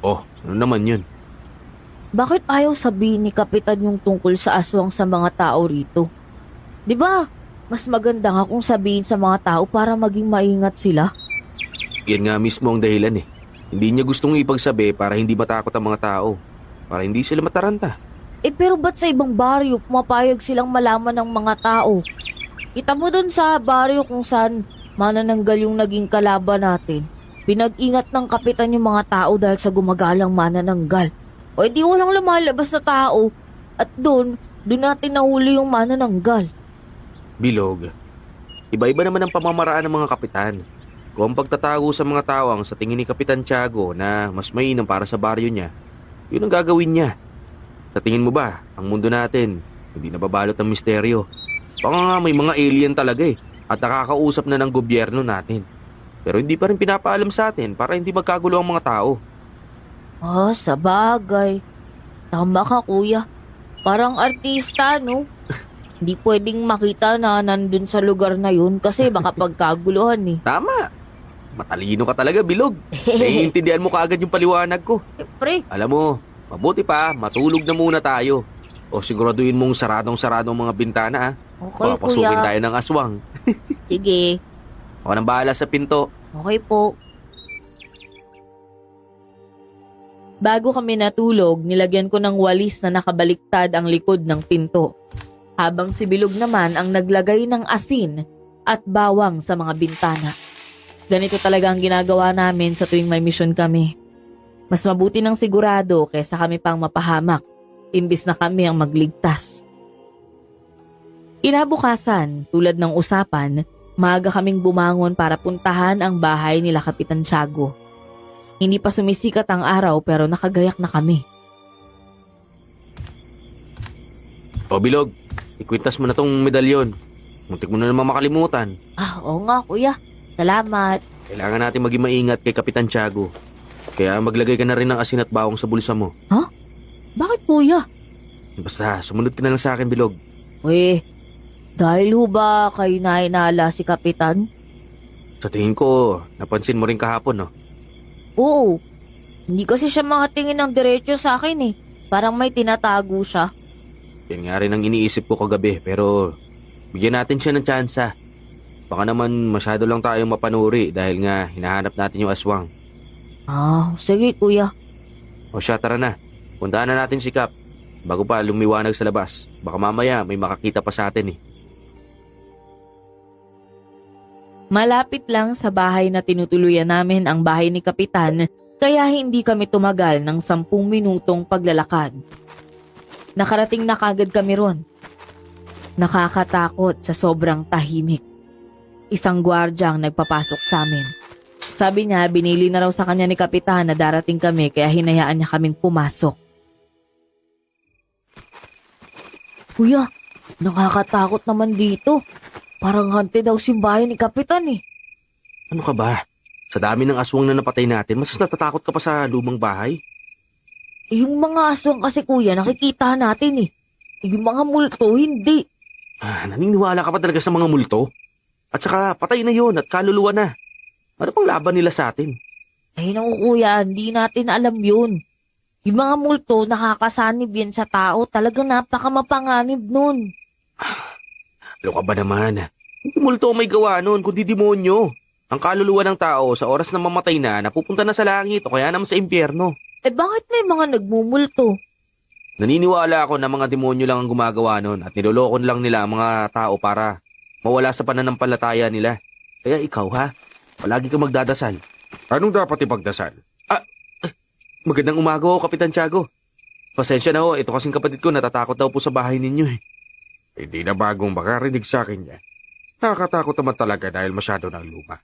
Oh, ano naman yun? Bakit ayaw sabihin ni Kapitan yung tungkol sa aswang sa mga tao rito? 'Di ba? Mas maganda nga kung sabihin sa mga tao para maging maingat sila. Yan nga mismo ang dahilan eh. Hindi niya gustong ipagsabi para hindi matakot ang mga tao. Para hindi sila mataranta. Pero ba't sa ibang baryo pumapayag silang malaman ng mga tao? Kita mo dun sa baryo kung saan manananggal yung naging kalaban natin. Pinag-ingat ng kapitan yung mga tao dahil sa gumagalang manananggal. O di walang lumalabas na tao. At doon natin nahuli yung manananggal. Bilog. Iba-iba naman ang pamamaraan ng mga kapitan. Kung ang pagtatago sa mga tao ang sa tingin ni Kapitan Tiago na mas mainam para sa baryo niya, yun ang gagawin niya. Sa tingin mo ba, ang mundo natin, hindi nababalot ng misteryo? Baka nga may mga alien talaga eh, at nakakausap na ng gobyerno natin. Pero hindi pa rin pinapaalam sa atin para hindi magkagulo ang mga tao. Sa bagay. Tama ka, kuya. Parang artista, no? Hindi pwedeng makita na nandun sa lugar na yun kasi baka pagkaguluhan eh. Tama! Matalino ka talaga, Bilog. Naiintindihan mo kaagad yung paliwanag ko. Siyempre. Alam mo, mabuti pa, matulog na muna tayo. O siguraduhin mong saradong-sarado ang mga bintana, ha? Okay, Papasukin kuya. tayo ng aswang. Sige. Ako nang bahala sa pinto. Okay po. Bago kami natulog, nilagyan ko ng walis na nakabaliktad ang likod ng pinto. Habang si Bilog naman ang naglagay ng asin at bawang sa mga bintana. Ganito talaga ang ginagawa namin sa tuwing may misyon kami. Mas mabuti ng sigurado kaysa kami pang mapahamak, imbis na kami ang magligtas. Kinabukasan, tulad ng usapan, maaga kaming bumangon para puntahan ang bahay nila Kapitan Tiago. Hindi pa sumisikat ang araw pero nakagayak na kami. O Bilog, ikwintas mo na tong medalyon. Muntik mo na naman makalimutan. Oo nga, kuya. Salamat. Kailangan natin maging maingat kay Kapitan Tiago. Kaya maglagay ka na rin ng asin at bawang sa bulsa mo. Bakit, kuya? Basta, sumunod ka na lang sa akin, Bilog. Dahil ho ba kayo nainala si Kapitan? Sa tingin ko, napansin mo rin kahapon, no? Oo. Hindi kasi siya makatingin ng diretso sa akin eh. Parang may tinatago siya. Yan nga rin ang iniisip ko kagabi, pero bigyan natin siya ng tsansa. Baka naman masyado lang tayong mapanuri dahil nga hinahanap natin yung aswang. Sige kuya. O siya, tara na. Puntahan na natin si Kap. Bago pa lumiwanag sa labas. Baka mamaya may makakita pa sa atin eh. Malapit lang sa bahay na tinutuluyan namin ang bahay ni Kapitan, kaya hindi kami tumagal ng 10 minutong paglalakad. Nakarating na kagad kami ron. Nakakatakot sa sobrang tahimik. Isang gwardyang nagpapasok sa amin. Sabi niya, binili na raw sa kanya ni Kapitan na darating kami kaya hinayaan niya kaming pumasok. Kuya, nakakatakot naman dito. Parang hante daw si bahay ni Kapitan eh. Ano ka ba? Sa dami ng aswang na napatay natin, mas natatakot ka pa sa lumang bahay? Yung mga aswang kasi kuya, nakikita natin eh. Yung mga multo, hindi. Naniniwala ka pa talaga sa mga multo? At saka patay na yon at kaluluwa na. Ano pang laban nila sa atin? Ay naku kuya, hindi natin alam yun. Yung mga multo, nakakasanib yan sa tao. Talagang napakamapanganib nun. Ano ka ba naman? Hindi multo ang may gawa nun, kundi demonyo. Ang kaluluwa ng tao sa oras na mamatay na, napupunta na sa langit o kaya naman sa impyerno. Bakit may mga nagmumulto? Naniniwala ako na mga demonyo lang ang gumagawa nun at niloloko lang nila ang mga tao para mawala sa pananampalataya nila. Kaya ikaw ha, palagi kang magdadasal. Anong dapat ipagdasal? Magandang umaga ho, Kapitan Tiago. Pasensya na ho, ito kasing kapatid ko natatakot daw po sa bahay ninyo eh. Hindi na bagong makarinig sa akin niya. Nakakatakot naman talaga dahil masyado ng luma.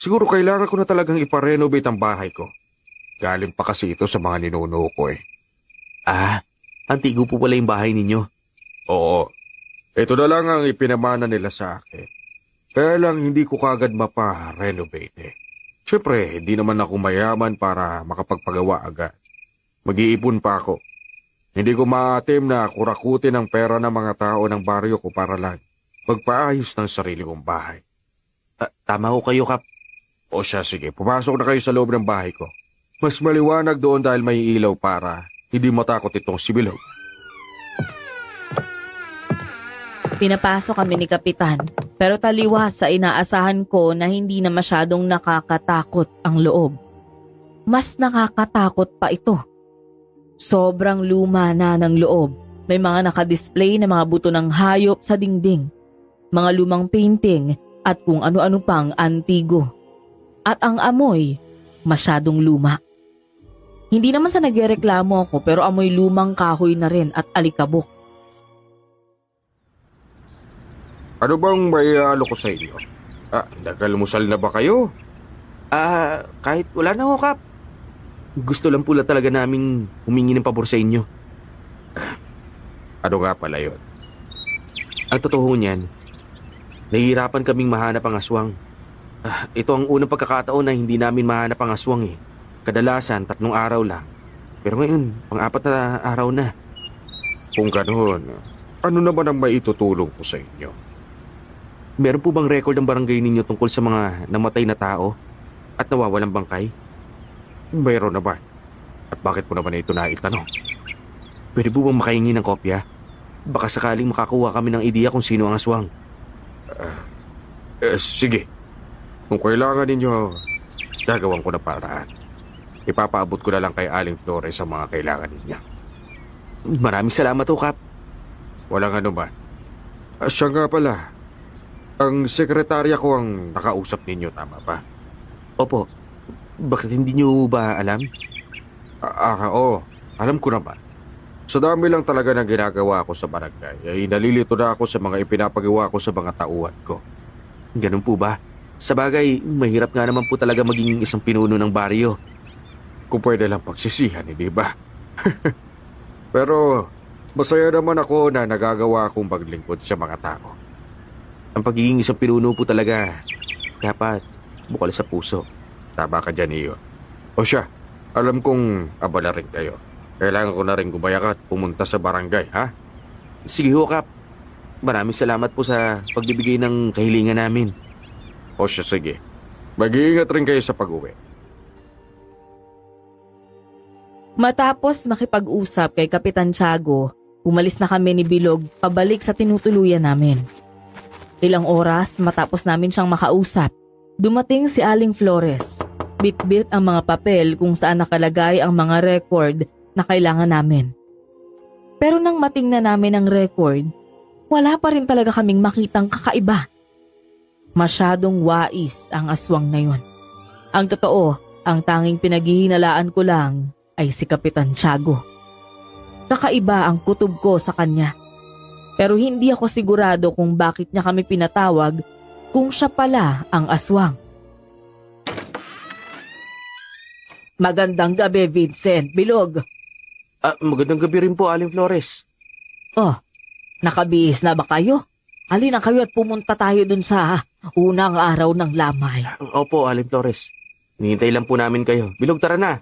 Siguro kailangan ko na talagang iparenovate ang bahay ko. Galing pa kasi ito sa mga ninuno ko eh. Antigo po pala yung bahay ninyo. Oo, ito na lang ang ipinamana nila sa akin. Kaya lang hindi ko kagad mapa-renovate eh. Siyempre, hindi naman ako mayaman para makapagpagawa agad. Mag-iipon pa ako. Hindi ko maatim na kurakutin ang pera ng mga tao ng baryo ko para lang magpaayos ng sarili kong bahay. Tama ho kayo, Kap. O siya, sige, pumasok na kayo sa loob ng bahay ko. Mas maliwanag doon dahil may ilaw para hindi matakot itong si Bilog. Pinapasok kami ni Kapitan, pero taliwas sa inaasahan ko na hindi na masyadong nakakatakot ang loob. Mas nakakatakot pa ito. Sobrang luma na ng loob. May mga nakadisplay na mga buto ng hayop sa dingding, mga lumang painting at kung ano-ano pang antigo. At ang amoy, masyadong luma. Hindi naman sa nagreklamo ako pero amoy lumang kahoy na rin at alikabok. Ano bang may ko sa inyo? Nagalmusal na ba kayo? Kahit wala na ho, Kap. Gusto lang pula talaga naming humingi ng pabor sa inyo. Ano nga pala yun? Ang totoo niyan, nahihirapan kaming mahanap ang aswang. Ito ang unang pagkakataon na hindi namin mahanap ang aswang eh. Kadalasan, 3 araw lang. Pero ngayon, pang-4 na araw na. Kung ganoon, ano naman ang maitutulong ko sa inyo? Meron po bang record ng barangay ninyo tungkol sa mga namatay na tao at nawawalang bangkay? Mayroon naman. At bakit mo naman ito naitanong? Pwede po bang makahingi ng kopya? Baka sakaling makakuha kami ng ideya kung sino ang aswang. Sige. Kung kailangan ninyo, gagawin ko na paraan. Ipapaabot ko na lang kay Aling Flores ang mga kailangan ninyo. Maraming salamat ho, Kap. Walang anuman. Siya nga pala. Ang sekretarya ko ang nakausap ninyo, tama ba? Opo. Bakit hindi nyo ba alam? Oo. Alam ko naman. Sa dami lang talaga ng ginagawa ko sa barangay, ay nalilito na ako sa mga ipinapagawa ko sa mga tauhan ko. Ganun po ba? Sa bagay, mahirap nga naman po talaga maging isang pinuno ng baryo. Kung pwede lang pagsisihan, hindi ba? Pero masaya naman ako na nagagawa akong paglingkod sa mga tao. Ang pagiging isang pinuno po talaga, dapat bukal sa puso. Tama ka dyan, Iyo. O siya, alam kong abala rin kayo. Kailangan ko na rin gumayak at pumunta sa barangay, ha? Sige ho, Kap. Maraming salamat po sa pagbibigay ng kahilingan namin. O siya, sige. Mag-iingat rin kayo sa pag-uwi. Matapos makipag-usap kay Kapitan Tiago, umalis na kami ni Bilog pabalik sa tinutuluyan namin. Ilang oras matapos namin siyang makausap, dumating si Aling Flores. Bit-bit ang mga papel kung saan nakalagay ang mga record na kailangan namin. Pero nang matingnan namin ang record, wala pa rin talaga kaming makitang kakaiba. Masyadong wais ang aswang na yun. Ang totoo, ang tanging pinaghihinalaan ko lang ay si Kapitan Tiago. Kakaiba ang kutob ko sa kanya. Pero hindi ako sigurado kung bakit niya kami pinatawag kung siya pala ang aswang. Magandang gabi, Vincent. Bilog. Magandang gabi rin po, Aling Flores. Oh, nakabihis na ba kayo? Halina kayo at pumunta tayo dun sa unang araw ng lamay. Opo, Aling Flores. Hinihintay lang po namin kayo. Bilog, tara na.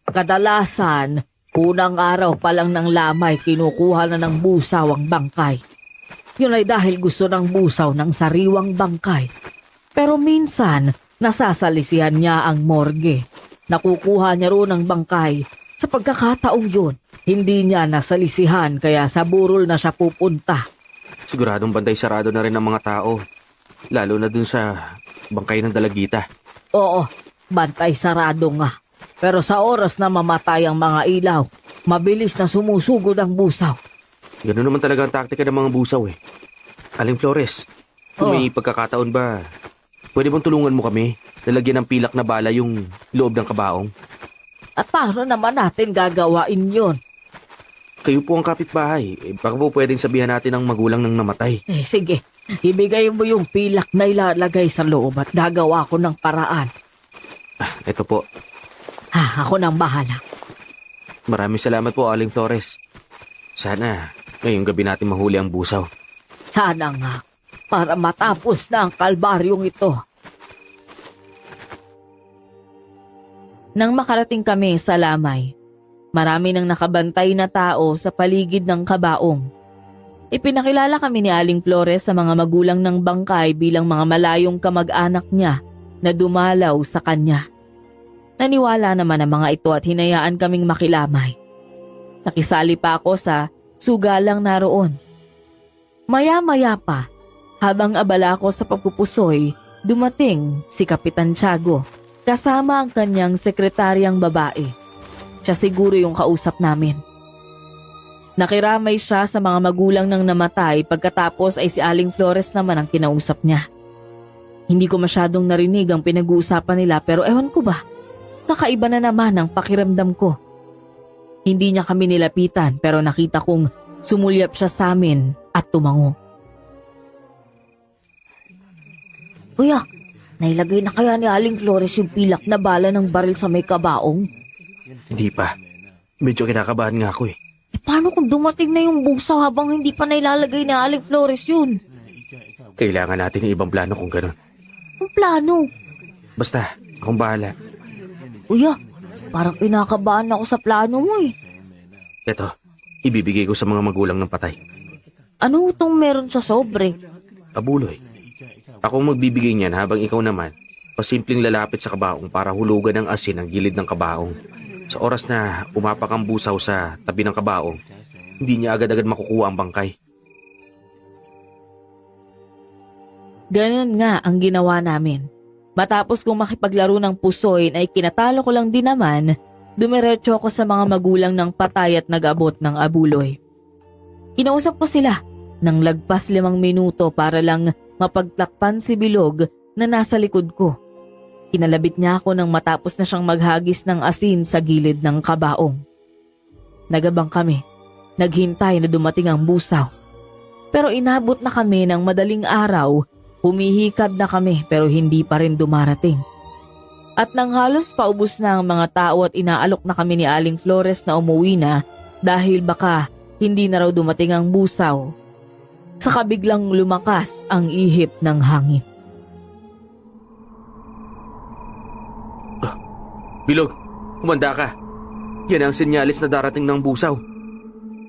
Kadalasan, unang araw pa lang ng lamay kinukuha na ng busaw ang bangkay. Yun ay dahil gusto ng busaw ng sariwang bangkay. Pero minsan, nasasalisihan niya ang morgue. Nakukuha niya roon ang bangkay. Sa pagkakataong yun, hindi niya nasalisihan kaya sa burol na siya pupunta. Siguradong bantay sarado na rin ang mga tao. Lalo na dun sa bangkay ng dalagita. Oo, bantay sarado nga. Pero sa oras na mamatay ang mga ilaw, mabilis na sumusugod ang busaw. Ganun naman talaga ang taktika ng mga busaw eh. Aling Flores, kung may pagkakataon ba, pwede bang tulungan mo kami? Lalagyan ng pilak na bala yung loob ng kabaong. At paano naman natin gagawain yon? Kayo po ang kapitbahay. Baka po pwedeng sabihan natin ang magulang ng namatay. Sige, ibigay mo yung pilak na ilalagay sa loob at gagawa ko ng paraan. Ito po. Ako nang bahala. Maraming salamat po, Aling Flores. Sana ngayong gabi natin mahuli ang busaw. Sana nga, para matapos na ang kalbaryong ito. Nang makarating kami sa lamay, marami nang nakabantay na tao sa paligid ng kabaong. Ipinakilala kami ni Aling Flores sa mga magulang ng bangkay bilang mga malayong kamag-anak niya na dumalaw sa kanya. Naniwala naman ang mga ito at hinayaan kaming makilamay. Nakisali pa ako sa sugalang naroon. Maya-maya pa, habang abala ako sa pagpupusoy, dumating si Kapitan Tiago kasama ang kanyang sekretaryang babae. Siya siguro yung kausap namin. Nakiramay siya sa mga magulang ng namatay pagkatapos ay si Aling Flores naman ang kinausap niya. Hindi ko masyadong narinig ang pinag-uusapan nila pero ewan ko ba, kakaiba na naman ang pakiramdam ko. Hindi niya kami nilapitan pero nakita kong sumulyap siya sa amin at tumango. Kuya, nailagay na kaya ni Aling Flores yung pilak na bala ng baril sa may kabaong? Hindi pa. Medyo kinakabahan nga ako eh. Paano kung dumating na yung busaw habang hindi pa nailalagay ni Aling Flores yun? Kailangan natin ng ibang plano kung gano'n. Ang plano? Basta, akong bahala. Kuya, parang kinakabahan ako sa plano mo eh. Ito, ibibigay ko sa mga magulang ng patay. Ano itong meron sa sobre? Abuloy. Ako ang magbibigay niyan habang ikaw naman, pasimpleng lalapit sa kabaong para hulugan ng asin ang gilid ng kabaong. Sa oras na umapak ang busaw sa tabi ng kabaong, hindi niya agad-agad makukuha ang bangkay. Ganun nga ang ginawa namin. Matapos kong makipaglaro ng pusoy ay kinatalo ko lang din naman, dumiretso ako sa mga magulang ng patay at nag-abot ng abuloy. Kinausap ko sila nang lagpas 5 minuto para lang mapagtakpan si Bilog na nasa likod ko. Kinalabit niya ako nang matapos na siyang maghagis ng asin sa gilid ng kabaong. Nagabang kami, naghintay na dumating ang busaw. Pero inabot na kami ng madaling araw, humihikab na kami pero hindi pa rin dumarating. At nang halos paubos na ang mga tao at inaalok na kami ni Aling Flores na umuwi na dahil baka hindi na raw dumating ang busaw, saka biglang lumakas ang ihip ng hangin. Bilog, kumanda ka. Yan ang senyalis na darating ng busaw.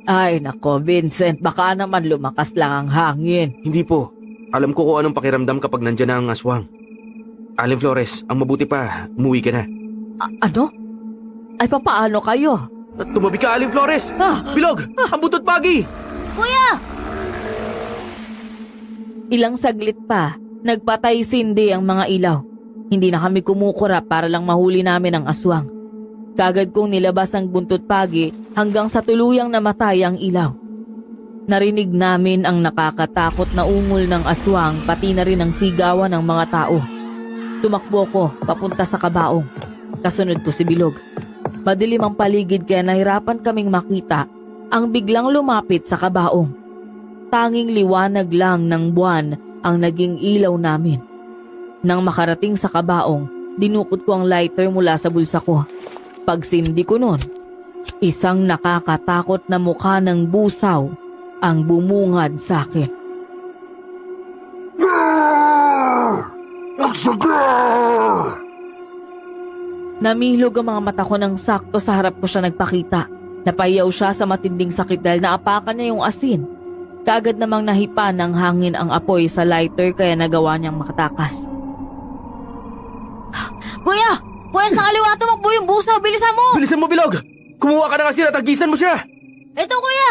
Ay nako Vincent, baka naman lumakas lang ang hangin. Hindi po. Alam ko kung anong pakiramdam kapag nandyan na ang aswang. Aling Flores, ang mabuti pa, umuwi ka na. Ano? Ay papaano kayo? Tumabi ka, Aling Flores! Bilog! Ang butot pagi! Kuya! Ilang saglit pa, nagpatay sindi ang mga ilaw. Hindi na kami kumukurap para lang mahuli namin ang aswang. Kagad kong nilabas ang buntot pagi hanggang sa tuluyang namatay ang ilaw. Narinig namin ang nakakatakot na ungol ng aswang pati na rin ang sigawan ng mga tao. Tumakbo ko papunta sa kabaong. Kasunod ko si Bilog. Madilim ang paligid kaya nahirapan kaming makita ang biglang lumapit sa kabaong. Tanging liwanag lang ng buwan ang naging ilaw namin. Nang makarating sa kabaong, dinukot ko ang lighter mula sa bulsa ko. Pagsindi ko nun, isang nakakatakot na mukha ng busaw ang bumungad sa akin. Namilog ang mga mata ko nang sakto sa harap ko siya nagpakita. Napayaw siya sa matinding sakit dahil naapakan niya yung asin. Kaagad namang nahipa ng hangin ang apoy sa lighter kaya nagawa niyang makatakas. Kuya! Kuya, sa kaliwa tumakbo yung busaw! Bilisan mo! Bilisan mo, Bilog! Kumuha ka ng asin at tagisan mo siya! Ito, kuya!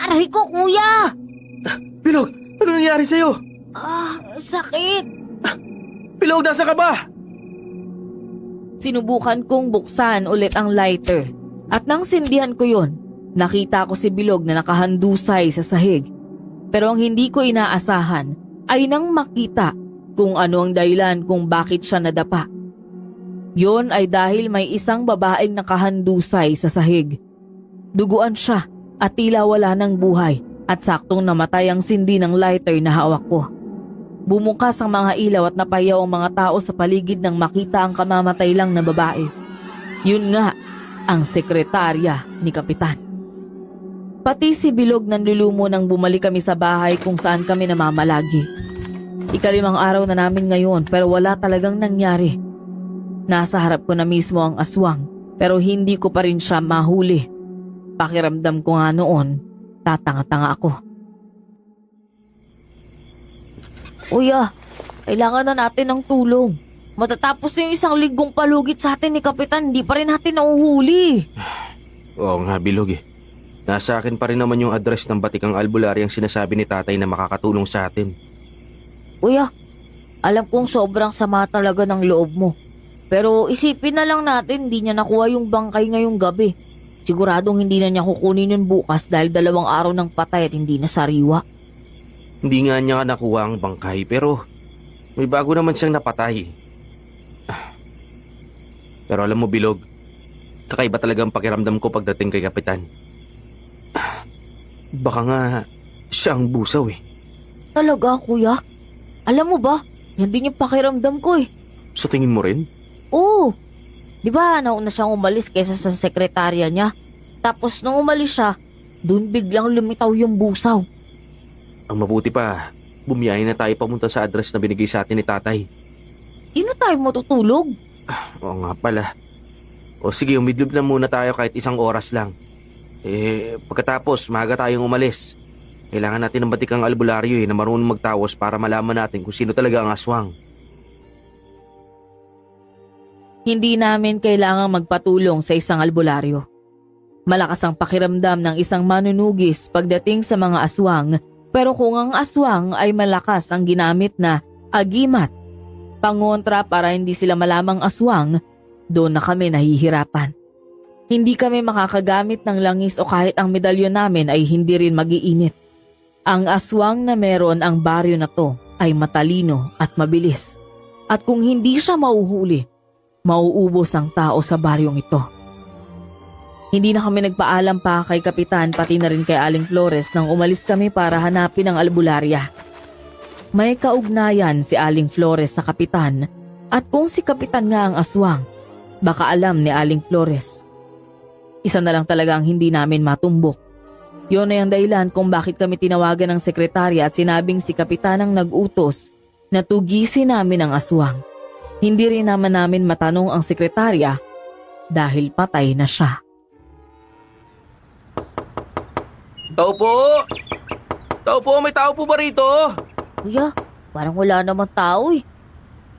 Aray ko, kuya! Bilog, ano nangyari sa'yo? Sakit! Bilog, nasa ka ba? Sinubukan kong buksan ulit ang lighter at nang sindihan ko yon, nakita ko si Bilog na nakahandusay sa sahig. Pero ang hindi ko inaasahan ay nang makita kung ano ang dahilan kung bakit siya nadapa. Yon ay dahil may isang babaeng nakahandusay sa sahig. Duguan siya at tila wala ng buhay at saktong namatay ang sindi ng lighter na hawak ko. Bumukas ang mga ilaw at napayaw ang mga tao sa paligid nang makita ang kamamatay lang na babae. Yun nga, ang sekretarya ni Kapitan. Pati si Bilog nanlulumo nang bumalik kami sa bahay kung saan kami namamalagi. Ikalimang araw na namin ngayon pero wala talagang nangyari. Nasa harap ko na mismo ang aswang pero hindi ko pa rin siya mahuli. Pakiramdam ko nga noon, tatanga-tanga ako. Kuya, kailangan na natin ng tulong. Matatapos na yung isang linggong palugit sa atin ni Kapitan, hindi pa rin natin nauhuli. Oo nga, Bilog eh. Nasa akin pa rin naman yung address ng batikang albularyo ang sinasabi ni tatay na makakatulong sa atin. Kuya, alam kong sobrang sama talaga ng loob mo. Pero isipin na lang natin, hindi niya nakuha yung bangkay ngayong gabi. Siguradong hindi na niya kukunin yun bukas dahil 2 araw ng patay at hindi na sariwa. Hindi nga niya nakuha ang bangkay pero may bago naman siyang napatay. Pero alam mo, Bilog, kakaiba talaga ang pakiramdam ko pagdating kay Kapitan. Baka nga siya ang busaw eh. Talaga, kuya? Alam mo ba, yan din yung pakiramdam ko eh. Sa tingin mo rin? Oo. Di ba nauna siyang umalis kaysa sa sekretarya niya? Tapos nung umalis siya, dun biglang lumitaw yung busaw. Ang mabuti pa, bumiyahin na tayo pamunta sa address na binigay sa atin ni tatay. Di na tayo matutulog. Oo nga pala. O sige, umidlog na muna tayo kahit 1 oras lang. Pagkatapos, maaga tayong umalis. Kailangan natin ng batikang albularyo na marunong magtawas para malaman natin kung sino talaga ang aswang. Hindi namin kailangang magpatulong sa isang albularyo. Malakas ang pakiramdam ng isang manunugis pagdating sa mga aswang, pero kung ang aswang ay malakas ang ginamit na agimat, pangontra para hindi sila malamang aswang, doon na kami nahihirapan. Hindi kami makakagamit ng langis o kahit ang medalyon namin ay hindi rin mag-iinit. Ang aswang na meron ang baryo na to ay matalino at mabilis. At kung hindi siya mauhuli, mauubos ang tao sa baryong ito. Hindi na kami nagpaalam pa kay Kapitan pati na rin kay Aling Flores nang umalis kami para hanapin ang albularya. May kaugnayan si Aling Flores sa Kapitan at kung si Kapitan nga ang aswang, baka alam ni Aling Flores. Isa na lang talaga ang hindi namin matumbok. Yun ay ang dahilan kung bakit kami tinawagan ng sekretarya at sinabing si Kapitan ang nag-utos na tugisin namin ang aswang. Hindi rin namin matanong ang sekretarya dahil patay na siya. Tao po! Tao po, may tao po ba rito? Kuya, parang wala namang tao eh.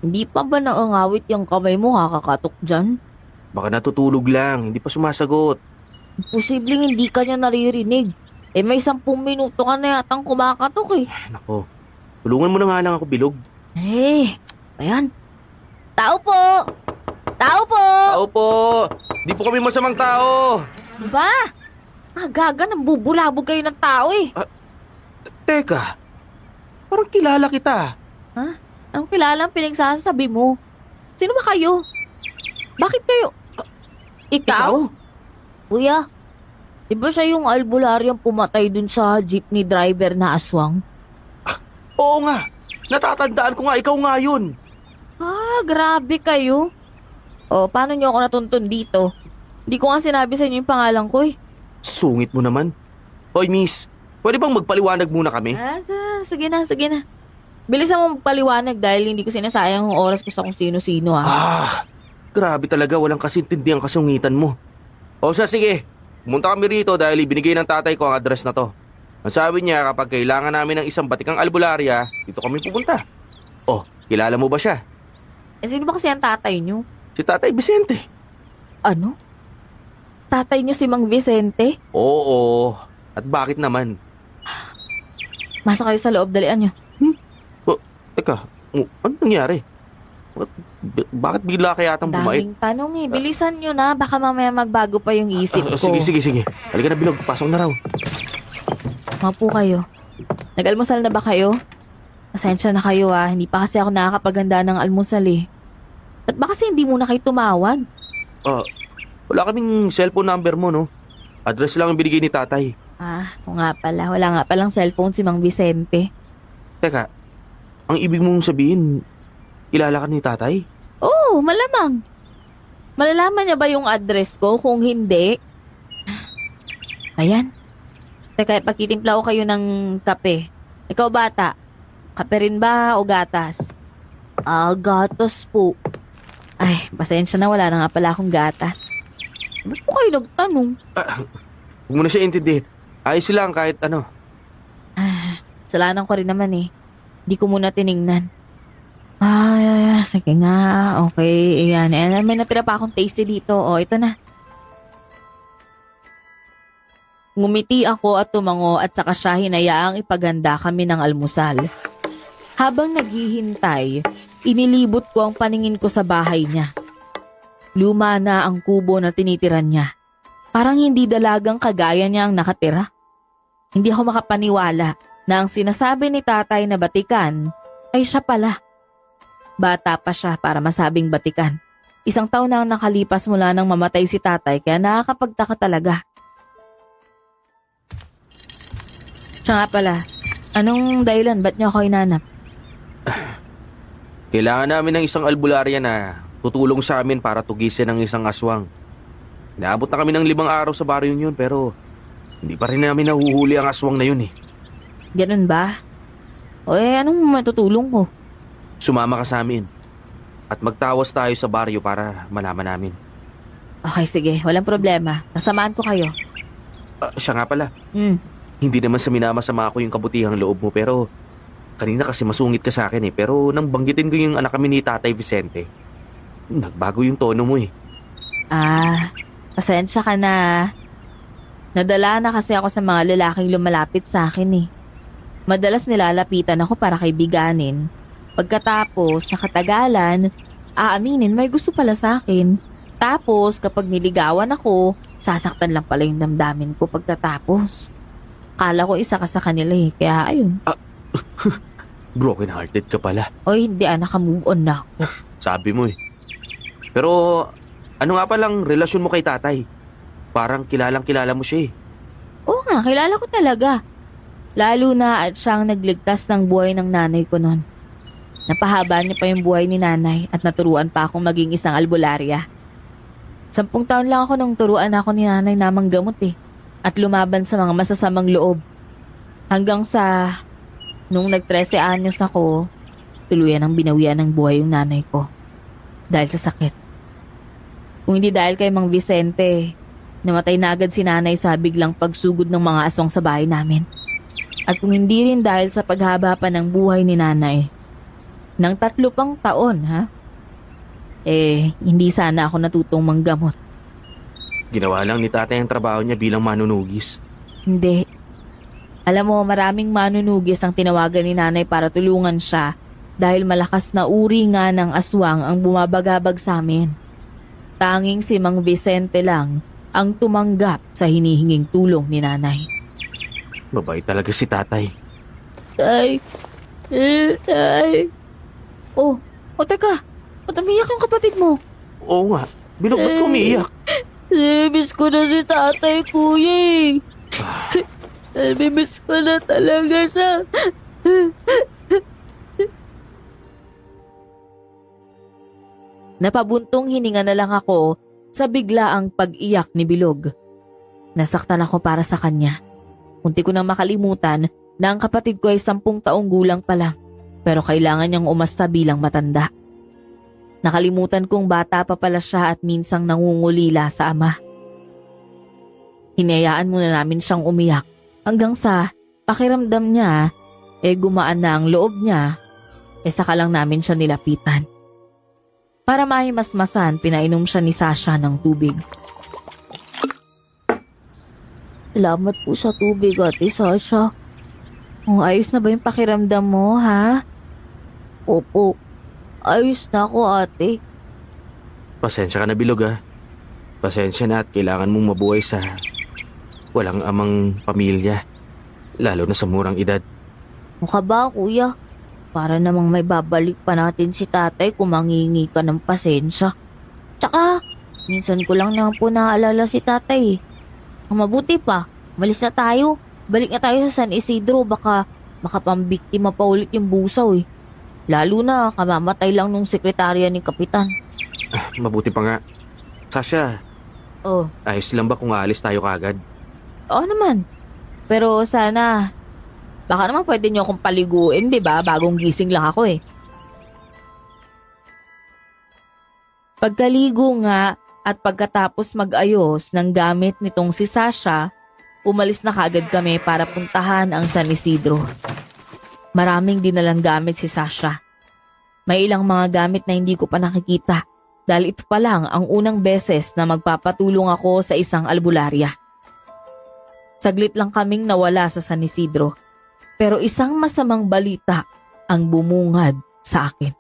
Hindi pa ba naangawit yung kamay mo kakakatok dyan? Baka natutulog lang, hindi pa sumasagot. Posibleng hindi ka niya naririnig. May 10 minuto ka na yatang kumakatok eh. Nako, tulungan mo na nga lang ako, Bilog. Ayan. Tao po! Tao po! Tao po! Di po kami masamang tao! Ba? Agaga, nambubulabog kayo ng tao eh. Teka, parang kilala kita. Anong kilala ang pinagsasabi mo? Sino ba kayo? Bakit kayo? Ikaw? Kuya, di ba siya yung albularyong pumatay dun sa jeepney driver na aswang? Oo nga, natatandaan ko nga, ikaw nga yun. Grabe kayo. Paano niyo ako natuntun dito? Hindi ko nga sinabi sa inyo yung pangalan ko eh. Sungit mo naman. Hoy, miss, pwede bang magpaliwanag muna kami? Sige na. Bilisan mo magpaliwanag dahil hindi ko sinasayang ang oras ko sa kung sino-sino Grabe talaga, walang kasintindihan kasungitan mo. O sige, pumunta kami rito dahil ibinigay ng tatay ko ang address na to. Ang sabi niya, kapag kailangan namin ng isang batikang albularya, dito kami pupunta. Kilala mo ba siya? Sino ba kasi ang tatay niyo? Si Tatay Vicente. Ano? Tatay niyo si Mang Vicente? Oo, at bakit naman? Masa kayo sa loob, dalian niyo. Teka, ano nangyari? Bakit bigla kaya atang bumait? Daming tanong eh. Bilisan nyo na. Baka mamaya magbago pa yung isip ko. Sige. Halika na, Bilog. Pasok na raw. Mapo kayo. Nag-almusal na ba kayo? Pasensya na kayo ah. Hindi pa kasi ako nakakapaganda ng almusal eh. At ba kasi hindi muna kayo tumawag? Wala kaming cellphone number mo, no? Address lang ang binigay ni tatay. O nga pala. Wala nga palang cellphone si Mang Vicente. Teka, ang ibig mong sabihin, kilala ka ni tatay? Oo, malamang. Malalaman niya ba yung address ko? Kung hindi... Ayan. Teka, pagkitimpla ko kayo ng kape. Ikaw bata, kape rin ba o gatas? Gatas po. Ay, pasensya na, wala na nga pala akong gatas. Ba't po kayo nagtanong? Huwag mo na siya intindihin. Ayos lang kahit ano. Salanan ko rin naman eh. Hindi ko muna tiningnan. Sige nga. Okay, ayan. May natira pa akong tasty dito. Ito na. Ngumiti ako at tumango at saka siya hinayaang ipaganda kami ng almusal. Habang naghihintay, inilibot ko ang paningin ko sa bahay niya. Luma na ang kubo na tinitiran niya. Parang hindi dalagang kagaya niya ang nakatira. Hindi ako makapaniwala na ang sinasabi ni tatay na batikan ay siya pala. Bata pa siya para masabing batikan. 1 taon na ang nakalipas mula nang mamatay si tatay kaya nakakapagtaka talaga. Siya nga pala, anong dahilan? Ba't niyo ako inanap? Kailangan namin ng isang albularya na tutulong sa amin para tugisin ang isang aswang. Naabot na kami ng 5 araw sa baryo yun pero hindi pa rin namin nahuhuli ang aswang na yun eh. Ganun ba? Anong matutulong ko? Sumama ka sa amin at magtawas tayo sa baryo para malaman namin. Okay, sige. Walang problema. Nasamaan ko kayo. Siya nga pala. Hmm. Hindi naman sa minamasama ko yung kabutihang loob mo pero kanina kasi masungit ka sa akin eh. Pero nang banggitin ko yung anak kami ni Tatay Vicente, nagbago yung tono mo eh. Pasensya ka na. Nadala na kasi ako sa mga lalaking lumalapit sa akin eh. Madalas nilalapitan ako para kaibiganin. Pagkatapos, sa katagalan, aaminin may gusto pala sa akin. Tapos, kapag niligawan ako, sasaktan lang pala yung damdamin ko pagkatapos. Kala ko isa ka sa kanila eh, kaya ayun. Broken hearted ka pala. Hindi naka-move on na ako. Sabi mo eh. Pero ano nga palang relasyon mo kay tatay? Parang kilalang kilala mo siya eh. Oo nga, kilala ko talaga. Lalo na at siyang nagligtas ng buhay ng nanay ko noon. Napahaba niya pa yung buhay ni nanay at naturuan pa akong maging isang albularya. 10 taon lang ako nung turuan ako ni nanay na manggamot eh. At lumaban sa mga masasamang loob. Hanggang sa nung nag-13 anyos ako, tuluyan ang binawian ng buhay yung nanay ko. Dahil sa sakit. Kung hindi dahil kay Mang Vicente, namatay na agad si nanay sa biglang pagsugod ng mga aswang sa bahay namin. At kung hindi rin dahil sa paghaba pa ng buhay ni nanay, ng 3 pang taon, hindi sana ako natutong manggamot. Ginawa lang ni tatay ang trabaho niya bilang manunugis. Hindi. Alam mo, maraming manunugis ang tinawagan ni nanay para tulungan siya dahil malakas na uri nga ng aswang ang bumabagabag sa amin. Tanging si Mang Vicente lang ang tumanggap sa hinihinging tulong ni nanay. Babay talaga si tatay. Tay. Tay. Teka. Ba't umiyak yung kapatid mo? Oo nga. Bilog, ba't ka umiiyak? Miss ko na si tatay, kuya. Miss ko na talaga siya. Napabuntong hininga na lang ako sa biglaang pag-iyak ni Bilog. Nasaktan ako para sa kanya. Munti ko nang makalimutan na ang kapatid ko ay 10 taong gulang pa lang, pero kailangan niyang umasta bilang matanda. Nakalimutan kong bata pa pala siya at minsang nangungulila sa ama. Hinayaan muna namin siyang umiyak hanggang sa pakiramdam niya gumaan na ang loob niya saka lang namin siya nilapitan. Para mahimasmasan, pinainom siya ni Sasha ng tubig. Salamat po sa tubig, Ate Sasha. Ayos na ba yung pakiramdam mo, ha? Opo. Ayos na ako, ate. Pasensya ka na, Bilog ha. Pasensya na at kailangan mong mabuhay sa walang amang pamilya. Lalo na sa murang edad. Mukha ba, kuya? Para namang may babalik pa natin si tatay kung mangingi ka ng pasensya. Tsaka, minsan ko lang na po naaalala si tatay. Ang mabuti pa, malis na tayo. Balik na tayo sa San Isidro, baka makapambiktima pa ulit yung busaw eh. Lalo na kamamatay lang nung sekretarya ni Kapitan. Mabuti pa nga. Sasha, Oh, ayos lang ba kung aalis tayo kagad? oo naman. Pero sana, baka naman pwede niyo akong paliguin, di ba? Bagong gising lang ako eh. Pagkaligo nga at pagkatapos mag-ayos ng gamit nitong si Sasha, umalis na kagad kami para puntahan ang San Isidro. Maraming dinalang gamit si Sasha. May ilang mga gamit na hindi ko pa nakikita dahil ito pa lang ang unang beses na magpapatulong ako sa isang albularya. Saglit lang kaming nawala sa San Isidro, pero isang masamang balita ang bumungad sa akin.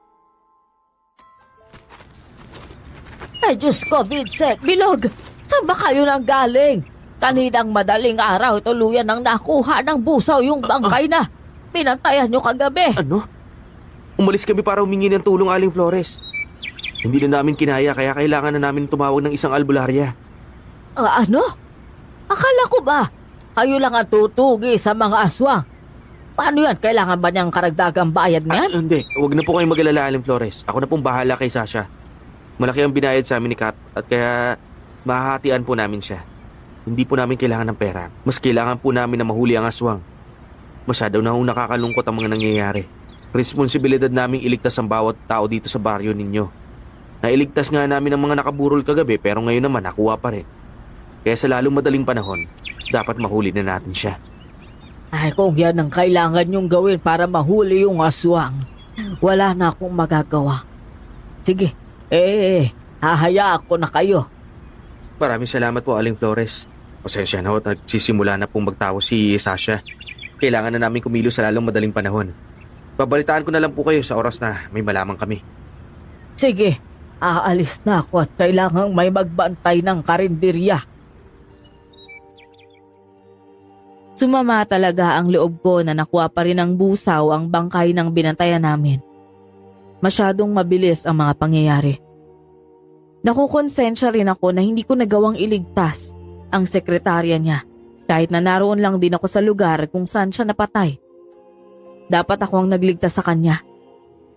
Ay, Diyos ko, Vincent, Bilog! Saan ba kayo nang galing? Kaninang madaling araw, tuluyan nang nakuha ng busaw yung bangkay na pinantayan nyo kagabi. Ano? Umalis kami para humingi ng tulong, Aling Flores. Hindi na namin kinaya kaya kailangan na namin tumawag ng isang albularya. Ano? Akala ko ba kayo lang ang tutugi sa mga aswang? Paano yan? Kailangan ba niyang karagdagang bayad niyan? Hindi, huwag na po kayong mag-alala, Aling Flores. Ako na pong bahala kay Sasha. Malaki ang binayad sa amin ni Cap at kaya mahahatian po namin siya. Hindi po namin kailangan ng pera. Mas kailangan po namin na mahuli ang aswang. Masyado na hong nakakalungkot ang mga nangyayari. Responsibilidad naming iligtas ang bawat tao dito sa baryo ninyo. Nailigtas nga namin ang mga nakaburol kagabi pero ngayon naman nakuha pa rin. Kaya sa lalong madaling panahon, dapat mahuli na natin siya. Ay, kung yan ang kailangan niyong gawin para mahuli yung aswang, wala na akong magagawa. Sige, hahayaan ko na kayo. Maraming salamat po, Aling Flores. Pasensya na ho at nagsisimula na pong magtawo si Sasha. Kailangan na namin kumilos sa lalong madaling panahon. Babalitaan ko na lang po kayo sa oras na may malaman kami. Sige, aalis na ako at kailangang may magbantay ng karinderya. Sumama talaga ang loob ko na nakuha pa rin ng busaw ang bangkay ng binantayan namin. Masyadong mabilis ang mga pangyayari. Nakukonsensya rin ako na hindi ko nagawang iligtas ang sekretarya niya kahit na naroon lang din ako sa lugar kung saan siya napatay. Dapat ako ang nagligtas sa kanya.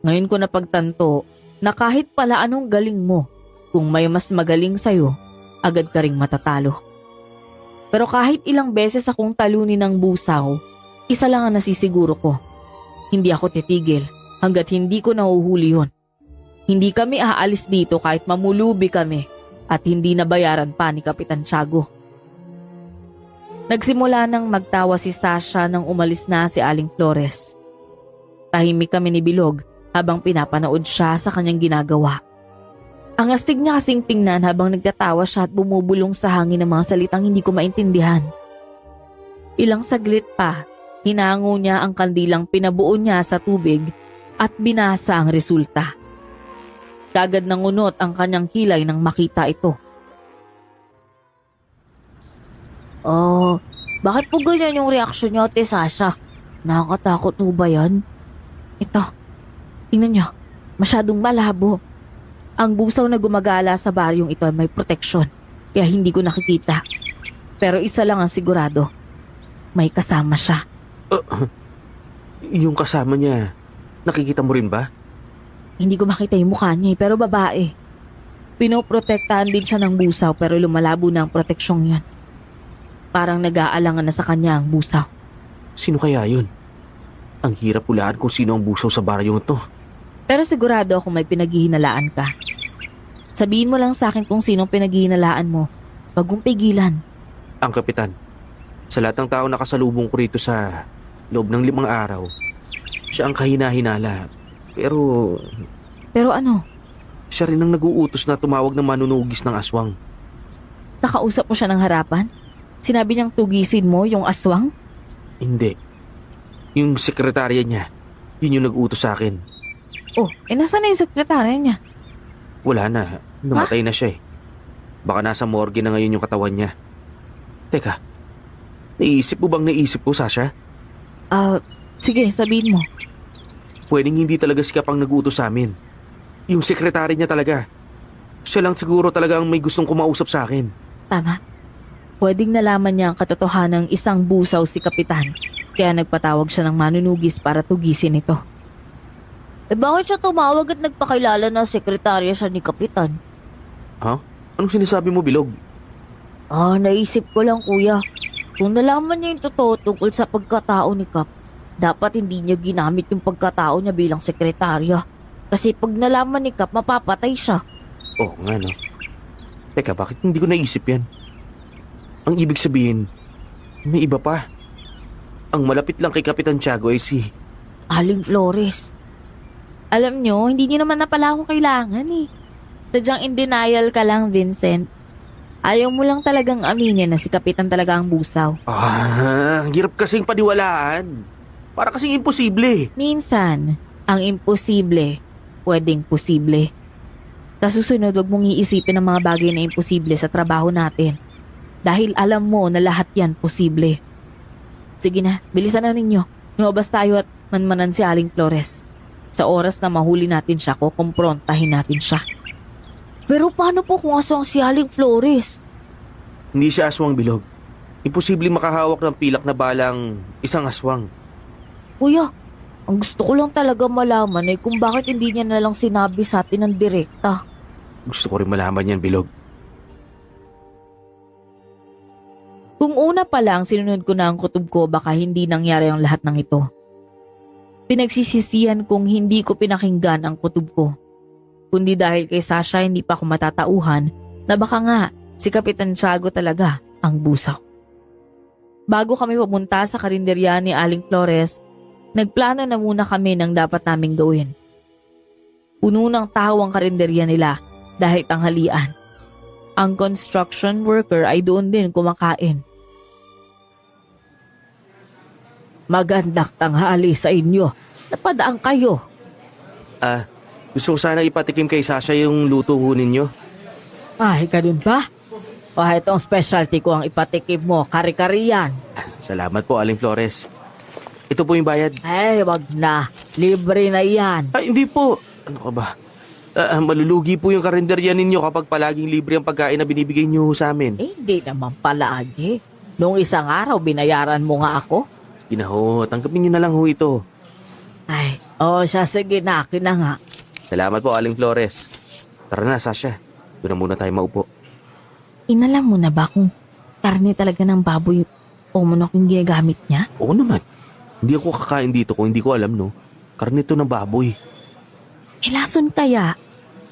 Ngayon ko napagtanto na kahit pala anong galing mo, kung may mas magaling sa'yo, agad ka ring matatalo. Pero kahit ilang beses akong talunin ng busaw, isa lang ang nasisiguro ko. Hindi ako titigil hanggat hindi ko nahuhuli yun. Hindi kami aalis dito kahit mamulubi kami at hindi nabayaran pa ni Kapitan Tiago. Nagsimula nang magtawa si Sasha nang umalis na si Aling Flores. Tahimik kami ni Bilog habang pinapanood siya sa kanyang ginagawa. Ang astig niya kasing tingnan habang nagtatawa siya at bumubulong sa hangin ng mga salitang hindi ko maintindihan. Ilang saglit pa, hinango niya ang kandilang pinabuo niya sa tubig at binasa ang resulta. Kagad nangunot ang kanyang kilay nang makita ito. Oh, bakit po ganyan yung reaksyon niyo, Ate Sasha? Nakakatakot po ba yan? Ito, tingnan niyo, masyadong malabo. Ang busaw na gumagala sa baryong ito ay may proteksyon, kaya hindi ko nakikita. Pero isa lang ang sigurado, may kasama siya. Yung kasama niya, nakikita mo rin ba? Hindi ko makita yung mukha niya pero babae. Pinoprotektahan din siya ng busaw pero lumalabo na ang proteksyong yan. Parang nag-aalangan na sa kanya ang busaw. Sino kaya yun? Ang hirap hulaan kung sino ang busaw sa baryong ito. Pero sigurado ako may pinaghihinalaan ka. Sabihin mo lang sa akin kung sinong pinaghihinalaan mo. Huwag mong pigilan. Ang kapitan, sa lahat ng tao nakasalubong ko rito sa loob ng 5 araw, siya ang kahina-hinala. Pero ano? siya rin ang nag-uutos na tumawag ng manunugis ng aswang. Nakausap mo siya ng harapan? Sinabi niyang tugisin mo yung aswang? Hindi. Yung sekretarya niya, yun yung nag-uutos sa akin. Oh, nasaan na yung sekretarya niya? Wala na. Namatay na siya eh. Baka nasa morgue na ngayon yung katawan niya. Teka, naisip ko, Sasha? Sige, sabihin mo. Pwedeng hindi talaga si Kap ang nag-utos sa amin. Yung sekretary niya talaga. Siya lang siguro talaga ang may gustong kumausap sa akin. Tama. Pwedeng nalaman niya ang katotohanan ng isang busaw si Kapitan. Kaya nagpatawag siya ng manunugis para tugisin ito. Bakit siya tumawag at nagpakilala na sekretarya siya ni Kapitan? Ha? Anong sinasabi mo, Bilog? Naisip ko lang kuya. Kung nalaman niya yung totoo tungkol sa pagkatao ni Kap, dapat hindi niya ginamit yung pagkatao niya bilang sekretarya. Kasi pag nalaman ni Kap, mapapatay siya. Oo nga, no? Teka, bakit hindi ko naisip yan? Ang ibig sabihin, may iba pa. Ang malapit lang kay Kapitan Tiago ay si... Aling Flores. Alam nyo, hindi niyo naman na pala ako kailangan eh. Sadyang in denial ka lang, Vincent. Ayaw mo lang talagang aminin na si Kapitan talaga ang busaw. Ang hirap kasing paniwalaan. Para kasing imposible. Minsan, ang imposible, pwedeng posible. Sa susunod, huwag mong iisipin ang mga bagay na imposible sa trabaho natin. Dahil alam mo na lahat yan posible. Sige na, bilisan na ninyo. Lumabas tayo at manmanan si Aling Flores. Sa oras na mahuli natin siya, kukumprontahin natin siya. Pero paano po kung aswang si Aling Flores? Hindi siya aswang, Bilog. Imposible makahawak ng pilak na balang isang aswang. Kuya, ang gusto ko lang talaga malaman ay kung bakit hindi niya na lang sinabi sa atin ng direkta. Gusto ko rin malaman yan, Bilog. Kung una pa lang sinunod ko na ang kutob ko, baka hindi nangyari ang lahat ng ito. Pinagsisisihan kong hindi ko pinakinggan ang kutob ko. Kundi dahil kay Sasha hindi pa ako matatauhan na baka nga si Kapitan Tiago talaga ang busaw. Bago kami pumunta sa karinderya ni Aling Flores, nagplano na muna kami ng dapat naming gawin. Puno ng tao ang karinderya nila dahil tanghalian. Ang construction worker ay doon din kumakain. Magandang tanghali sa inyo. Napadaan kayo. Gusto ko sana ipatikim kay Sasha yung luto ho ninyo. Ay, ganun ba? O itong specialty ko ang ipatikim mo, kari-kari yan. Salamat po, Aling Flores. Ito po yung bayad. Ay, wag na. Libre na yan. Ay, hindi po. Ano ka ba? Malulugi po yung karinderya ninyo kapag palaging libre ang pagkain na binibigay niyo sa amin. Hindi naman palagi. Nung isang araw, binayaran mo nga ako. Sige na ho, tanggapin niyo na lang ho ito. Ay, siya, sige na, akin na nga. Salamat po, Aling Flores. Tara na, Sasha. Doon na muna tayo maupo. Inalam mo na ba kung karne talaga ng baboy o manok yung ginagamit niya? Oo naman. Hindi ako kakain dito kung hindi ko alam, no? Karne to ng baboy. Eh, lason kaya?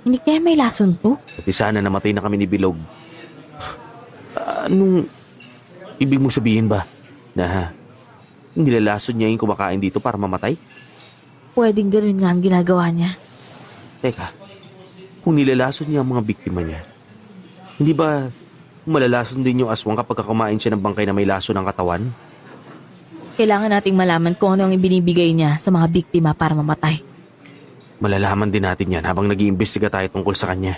Hindi kaya may lason to? Pati sana namatay na kami ni Bilog. Anong ibig mo sabihin ba? Na nilalason niya yung kumakain dito para mamatay? Pwedeng ganun nga ang ginagawa niya. Teka, kung nilalason niya ang mga biktima niya, hindi ba malalason din yung aswang kapag kumain siya ng bangkay na may laso ng katawan? Kailangan nating malaman kung ano ang ibinibigay niya sa mga biktima para mamatay. Malalaman din natin yan habang nag-iimbestiga tayo tungkol sa kanya.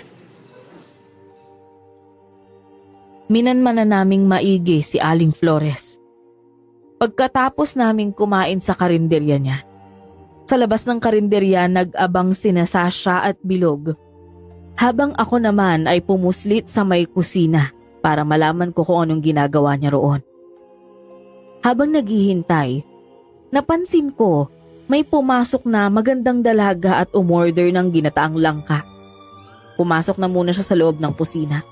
Minanman na naming maigi si Aling Flores. Pagkatapos naming kumain sa karinderya niya, sa labas ng karinderya nag-abang sina Sasha at Bilog. Habang ako naman ay pumuslit sa may kusina para malaman ko kung anong ginagawa niya roon. Habang naghihintay, napansin ko may pumasok na magandang dalaga at umorder ng ginataang langka. Pumasok na muna siya sa loob ng kusina.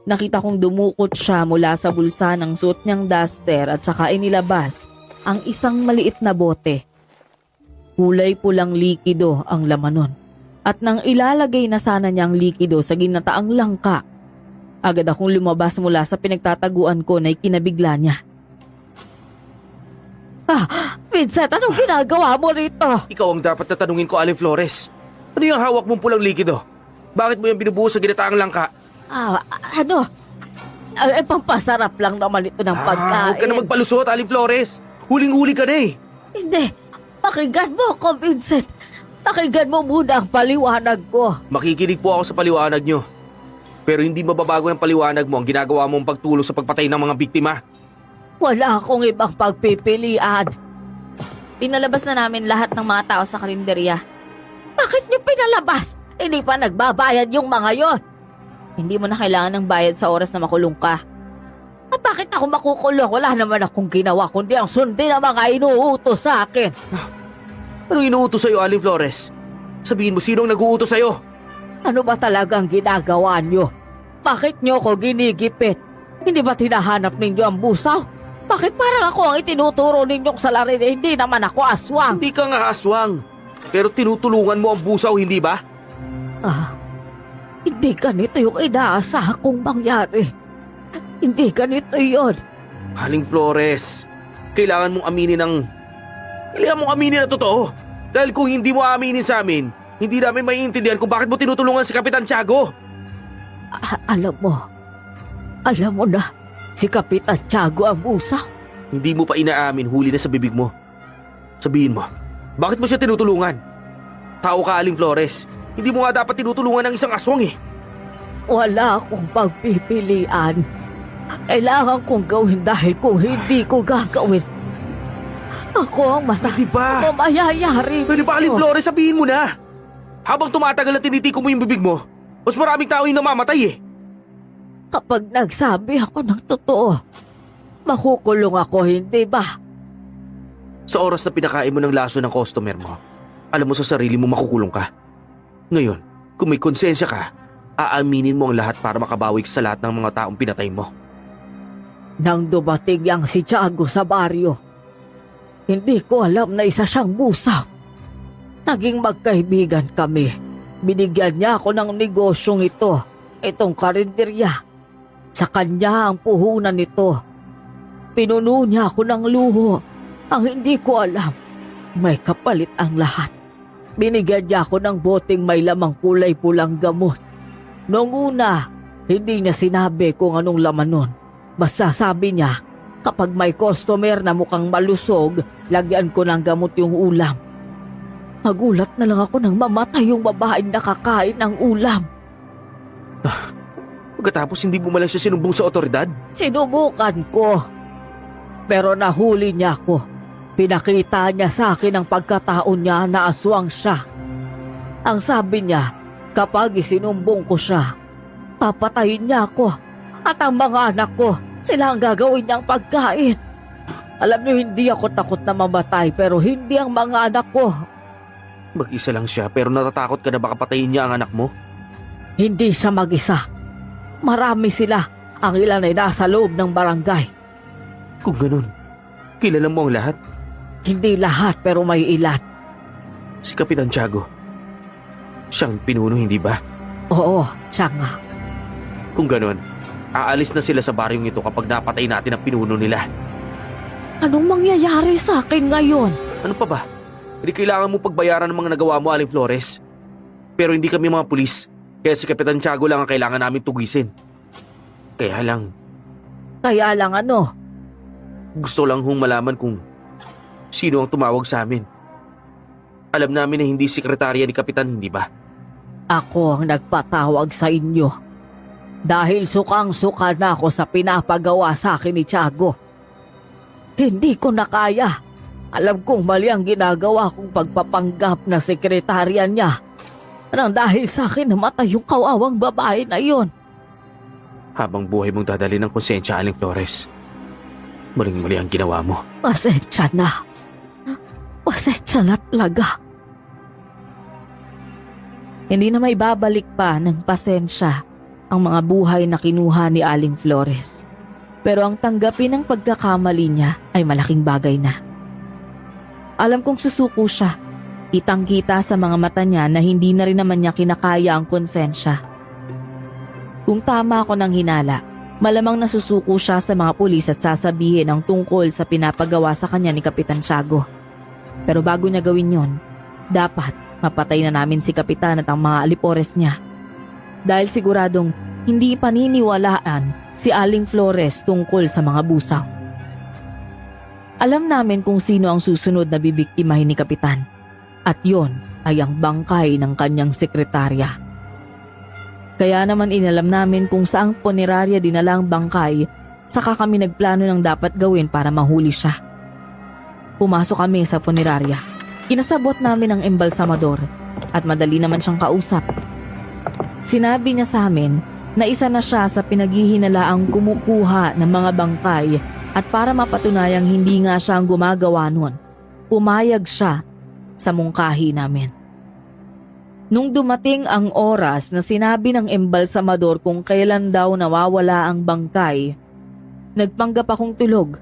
Nakita kong dumukot siya mula sa bulsa ng suot niyang duster at saka inilabas ang isang maliit na bote. Kulay pulang likido ang laman nun. At nang ilalagay na sana niyang likido sa ginataang langka, agad akong lumabas mula sa pinagtataguan ko na ikinabigla niya. Vincent, anong ginagawa mo rito? Ikaw ang dapat tatanungin ko, Aling Flores. Ano yung hawak mong pulang likido? Bakit mo yung binubuhos sa ginataang langka? Pampasarap lang naman ito ng pagkain. Huwag ka na magpalusot, Aling Flores. Huling-huli ka na eh. Hindi. Pakinggan mo ako, Vincent. Pakinggan mo muna ang paliwanag ko. Makikinig po ako sa paliwanag nyo. Pero hindi mababago ng paliwanag mo ang ginagawa mong pagtulong sa pagpatay ng mga biktima. Wala akong ibang pagpipilian. Pinalabas na namin lahat ng mga tao sa karinderya. Bakit niyo pinalabas? Hindi pa nagbabayad yung mga yon. Hindi mo na kailangan ng bayad sa oras na makulong ka. At bakit ako makukulong? Wala naman akong ginawa kundi ang sundin ang mga inuutos sa akin. Anong inuutos sa'yo, Aling Flores? Sabihin mo sinong nag-uutos sa'yo? Ano ba talagang ginagawa niyo? Bakit niyo ako ginigipit? Hindi ba tinahanap ninyo ang busaw? Bakit parang ako ang itinuturo ninyong salarin eh, hindi naman ako aswang? Hindi ka nga aswang. Pero tinutulungan mo ang busaw, hindi ba? Hindi ganito yung inaasahan kong mangyari. Hindi ganito yon. Aling Flores, kailangan mong aminin na totoo. Dahil kung hindi mo aminin sa amin, hindi namin maiintindihan kung bakit mo tinutulungan si Kapitan Tiago. Alam mo na, si Kapitan Tiago ang busaw. Hindi mo pa inaamin, huli na sa bibig mo. Sabihin mo, bakit mo siya tinutulungan? Tao ka, Aling Flores. Hindi mo nga dapat tinutulungan ng isang aswang eh. Wala akong pagpipilian. Kailangan kong gawin dahil kung hindi ko gagawin, ako ang Di ba? ako mayayari. Pwede ba, Aling Flores, sabihin mo na? Habang tumatagal na tinitiko mo yung bibig mo, mas maraming tao yung namamatay eh. Kapag nagsabi ako ng totoo, makukulong ako, hindi ba? Sa oras na pinakain mo ng laso ng customer mo, alam mo sa sarili mo makukulong ka. Ngayon, kung may konsensya ka, aaminin mo ang lahat para makabawi ka sa lahat ng mga taong pinatay mo. Nang dumating yang si Tiago sa baryo, hindi ko alam na isa siyang busak. Naging magkaibigan kami. Binigyan niya ako ng negosyong itong karinderya. Sa kanya ang puhunan nito. Pinuno niya ako ng luho. Ang hindi ko alam, may kapalit ang lahat. Binigyan niya ako ng boteng may lamang kulay pulang gamot. Noong una, hindi niya sinabi kung anong laman nun. Basta sabi niya, kapag may customer na mukhang malusog, lagyan ko ng gamot yung ulam. Magulat na lang ako nang mamatay yung babaeng nakakain ng ulam. Pagkatapos hindi mo malang siya sinumbong sa otoridad? Sinubukan ko. Pero nahuli niya ako. Pinakita niya sa akin ang pagkatao niya na aswang siya. Ang sabi niya, kapag isinumbong ko siya, papatayin niya ako. At ang mga anak ko, sila ang gagawin niyang pagkain. Alam niyo, hindi ako takot na mamatay pero hindi ang mga anak ko. Mag-isa lang siya pero natatakot ka na baka patayin niya ang anak mo? Hindi siya mag-isa. Marami sila. Ang ilan ay nasa loob ng barangay. Kung ganun, kilala mo ang lahat? Hindi lahat pero may ilan. Si Kapitan Tiago, siyang pinuno hindi ba? Oo, siya nga. Kung ganun, aalis na sila sa baryong ito kapag napatay natin ang pinuno nila. Anong mangyayari sa akin ngayon? Ano pa ba? Hindi kailangan mo pagbayaran ng mga nagawa mo, Aling Flores. Pero hindi kami mga pulis, kaya si Kapitan Tiago lang ang kailangan namin tugisin. Kaya lang, Ano? gusto lang hong malaman kung sino ang tumawag sa amin. Alam namin na hindi sekretarya ni Kapitan, hindi ba? Ako ang nagpatawag sa inyo. Dahil sukang-suka na ako sa pinapagawa sa akin ni Tiago. Hindi ko na kaya. Alam kong mali ang ginagawa kong pagpapanggap na sekretarya niya. Nang dahil sa akin namatay yung kawawang babae na yon. Habang buhay mong dadali ng konsensya, Aling Flores, maling-mali ang ginawa mo. Pasensya na. Pasensya na talaga. Hindi na may babalik pa ng pasensya ang mga buhay na kinuha ni Aling Flores. Pero ang tanggapin ng pagkakamali niya ay malaking bagay na. Alam kong susuko siya. Kitang-kita sa mga mata niya na hindi na rin naman niya kinakaya ang konsensya. Kung tama ako ng hinala, malamang nasusuko siya sa mga pulis at sasabihin ang tungkol sa pinapagawa sa kanya ni Kapitan Tiago. Pero bago niya gawin yon, dapat mapatay na namin si Kapitan at ang mga alipores niya. Dahil siguradong hindi paniniwalaan si Aling Flores tungkol sa mga busaw. Alam namin kung sino ang susunod na bibiktimahin ni Kapitan. At yon ay ang bangkay ng kanyang sekretarya. Kaya naman inalam namin kung saang punerarya dinala ang bangkay, saka kami nagplano ng dapat gawin para mahuli siya. Pumasok kami sa punerarya. Kinasabot namin ang embalsamador at madali naman siyang kausap. Sinabi niya sa amin na isa na siya sa pinaghihinalaang kumukuha ng mga bangkay at para mapatunayang hindi nga siya ang gumagawa nun, pumayag siya sa mungkahi namin. Nung dumating ang oras na sinabi ng embalsamador kung kailan daw nawawala ang bangkay, nagpanggap akong tulog.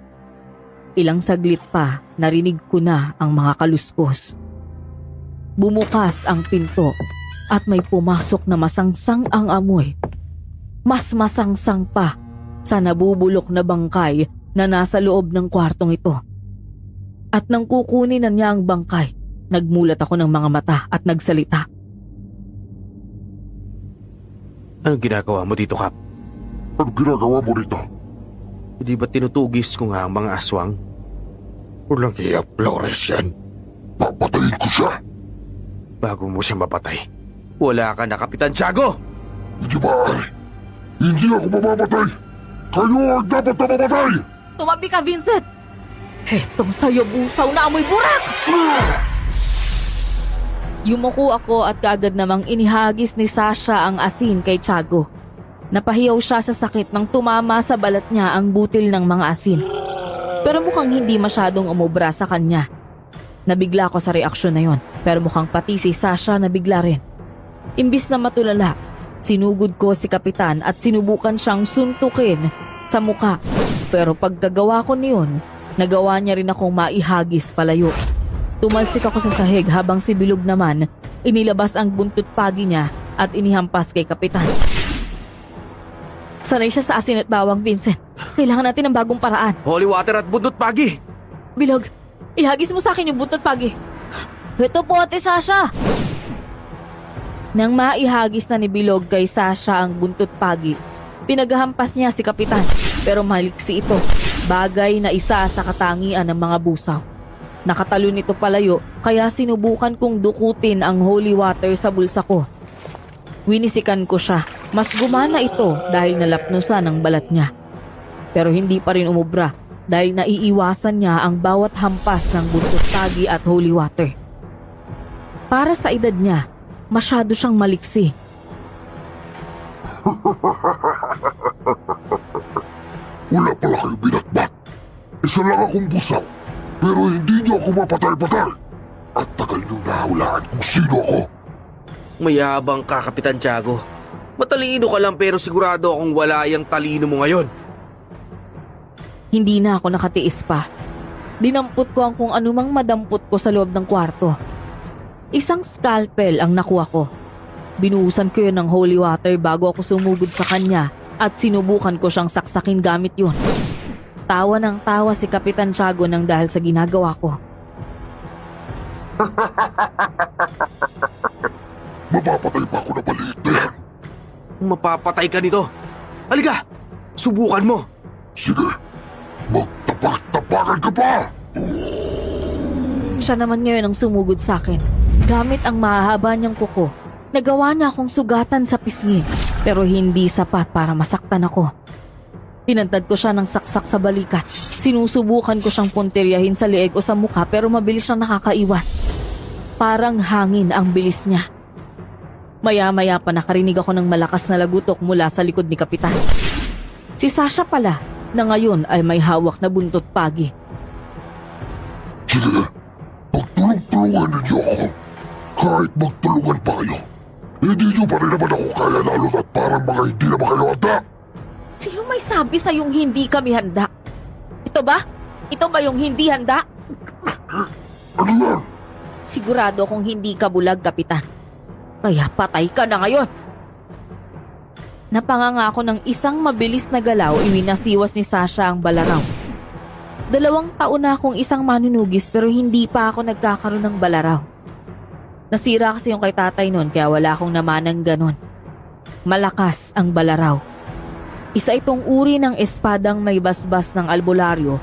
Ilang saglit pa, narinig ko na ang mga kaluskos. Bumukas ang pinto at may pumasok na masangsang ang amoy. Mas masangsang pa sa nabubulok na bangkay na nasa loob ng kwartong ito. At nang kukunin na niya ang bangkay, nagmulat ako ng mga mata at nagsalita. Anong ginagawa mo dito, Kap? Ano ginagawa mo rito? Hindi ba tinutugis ko nga ang mga aswang? Walang hiya, Flores yan. Papatayin ko siya. Bago mo siya mapatay. Wala ka na, Kapitan Tiago! Hindi maaari. Hindi ako mamamatay. Kayo ang dapat na mamatay! Tumabi ka, Vincent! Hetong sa'yo busaw na amoy burak! Yumuko ako at kaagad namang inihagis ni Sasha ang asin kay Tiago. Napahiyaw siya sa sakit nang tumama sa balat niya ang butil ng mga asin. Pero mukhang hindi masyadong umubra sa kanya. Nabigla ako sa reaksyon na yon, pero mukhang pati si Sasha nabigla rin. Imbis na matulala, sinugod ko si Kapitan at sinubukan siyang suntukin sa muka. Pero pagkagawa ko niyon, nagawa niya rin akong maihagis palayo. Tumalsik ako sa sahig habang si Bilog naman inilabas ang buntot pagi niya at inihampas kay Kapitan. Sanay siya sa asin at bawang, Vincent. Kailangan natin ng bagong paraan. Holy water at buntot pagi! Bilog, ihagis mo sa akin yung buntot pagi. Ito po, Ate Sasha. Nang maihagis na ni Bilog kay Sasha ang buntot pagi, pinaghampas niya si Kapitan pero maliksi ito, bagay na isa sa katangian ng mga busaw. Nakatalo nito palayo kaya sinubukan kong dukutin ang holy water sa bulsa ko. Winisikan ko siya. Mas gumana ito dahil nalapnusan ang balat niya. Pero hindi pa rin umubra dahil naiiwasan niya ang bawat hampas ng buntot tagi at holy water. Para sa edad niya, masyado siyang maliksi. Wala pala kayo binatbat. Isa lang akong busaw. Pero hindi niyo ako mapatay-patay. At tagal niyo nahulaan kung sino ako. Mayabang ka, Kapitan Tiago. Matalino ka lang pero sigurado akong wala yung talino mo ngayon. Hindi na ako nakatiis pa. Dinampot ko ang kung anumang madampot ko sa loob ng kwarto. Isang scalpel ang nakuha ko. Binuhusan ko yun ng holy water bago ako sumugod sa kanya at sinubukan ko siyang saksakin gamit yun. Tawa ng tawa si Kapitan Tiago nang dahil sa ginagawa ko. Mapapatay pa ako na maliit na yan. Mapapatay ka nito. Halika, subukan mo. Sige, magtapak-tapakan ka pa! Siya naman ngayon ang sumugod sa akin. Gamit ang mahahaba niyang kuko, nagawa na akong sugatan sa pisngi pero hindi sapat para masaktan ako. Tinantad ko siya ng saksak sa balikat. Sinusubukan ko siyang punteryahin sa leeg o sa mukha pero mabilis siyang nakakaiwas. Parang hangin ang bilis niya. Maya-maya pa nakarinig ako ng malakas na lagutok mula sa likod ni Kapitan. Si Sasha pala na ngayon ay may hawak na buntot pagi. Sige, pagtulong-tulungan ninyo ako. Kahit magtulungan pa kayo. Hindi nyo pa rin naman ako kaya lalo at parang mga hindi naman kayo handa. Sino may sabi sa yung hindi kami handa? Ito ba? Ito ba yung hindi handa? Ano yan? Sigurado akong hindi ka bulag, Kapitan. Kaya patay ka na ngayon. Napanganga ako ng isang mabilis na galaw, iwinasiwas ni Sasha ang balaraw. 2 taon na akong isang manunugis pero hindi pa ako nagkakaroon ng balaraw. Nasira kasi yung kay tatay noon kaya wala akong namanang ganon. Malakas ang balaraw. Isa itong uri ng espadang may basbas ng albularyo,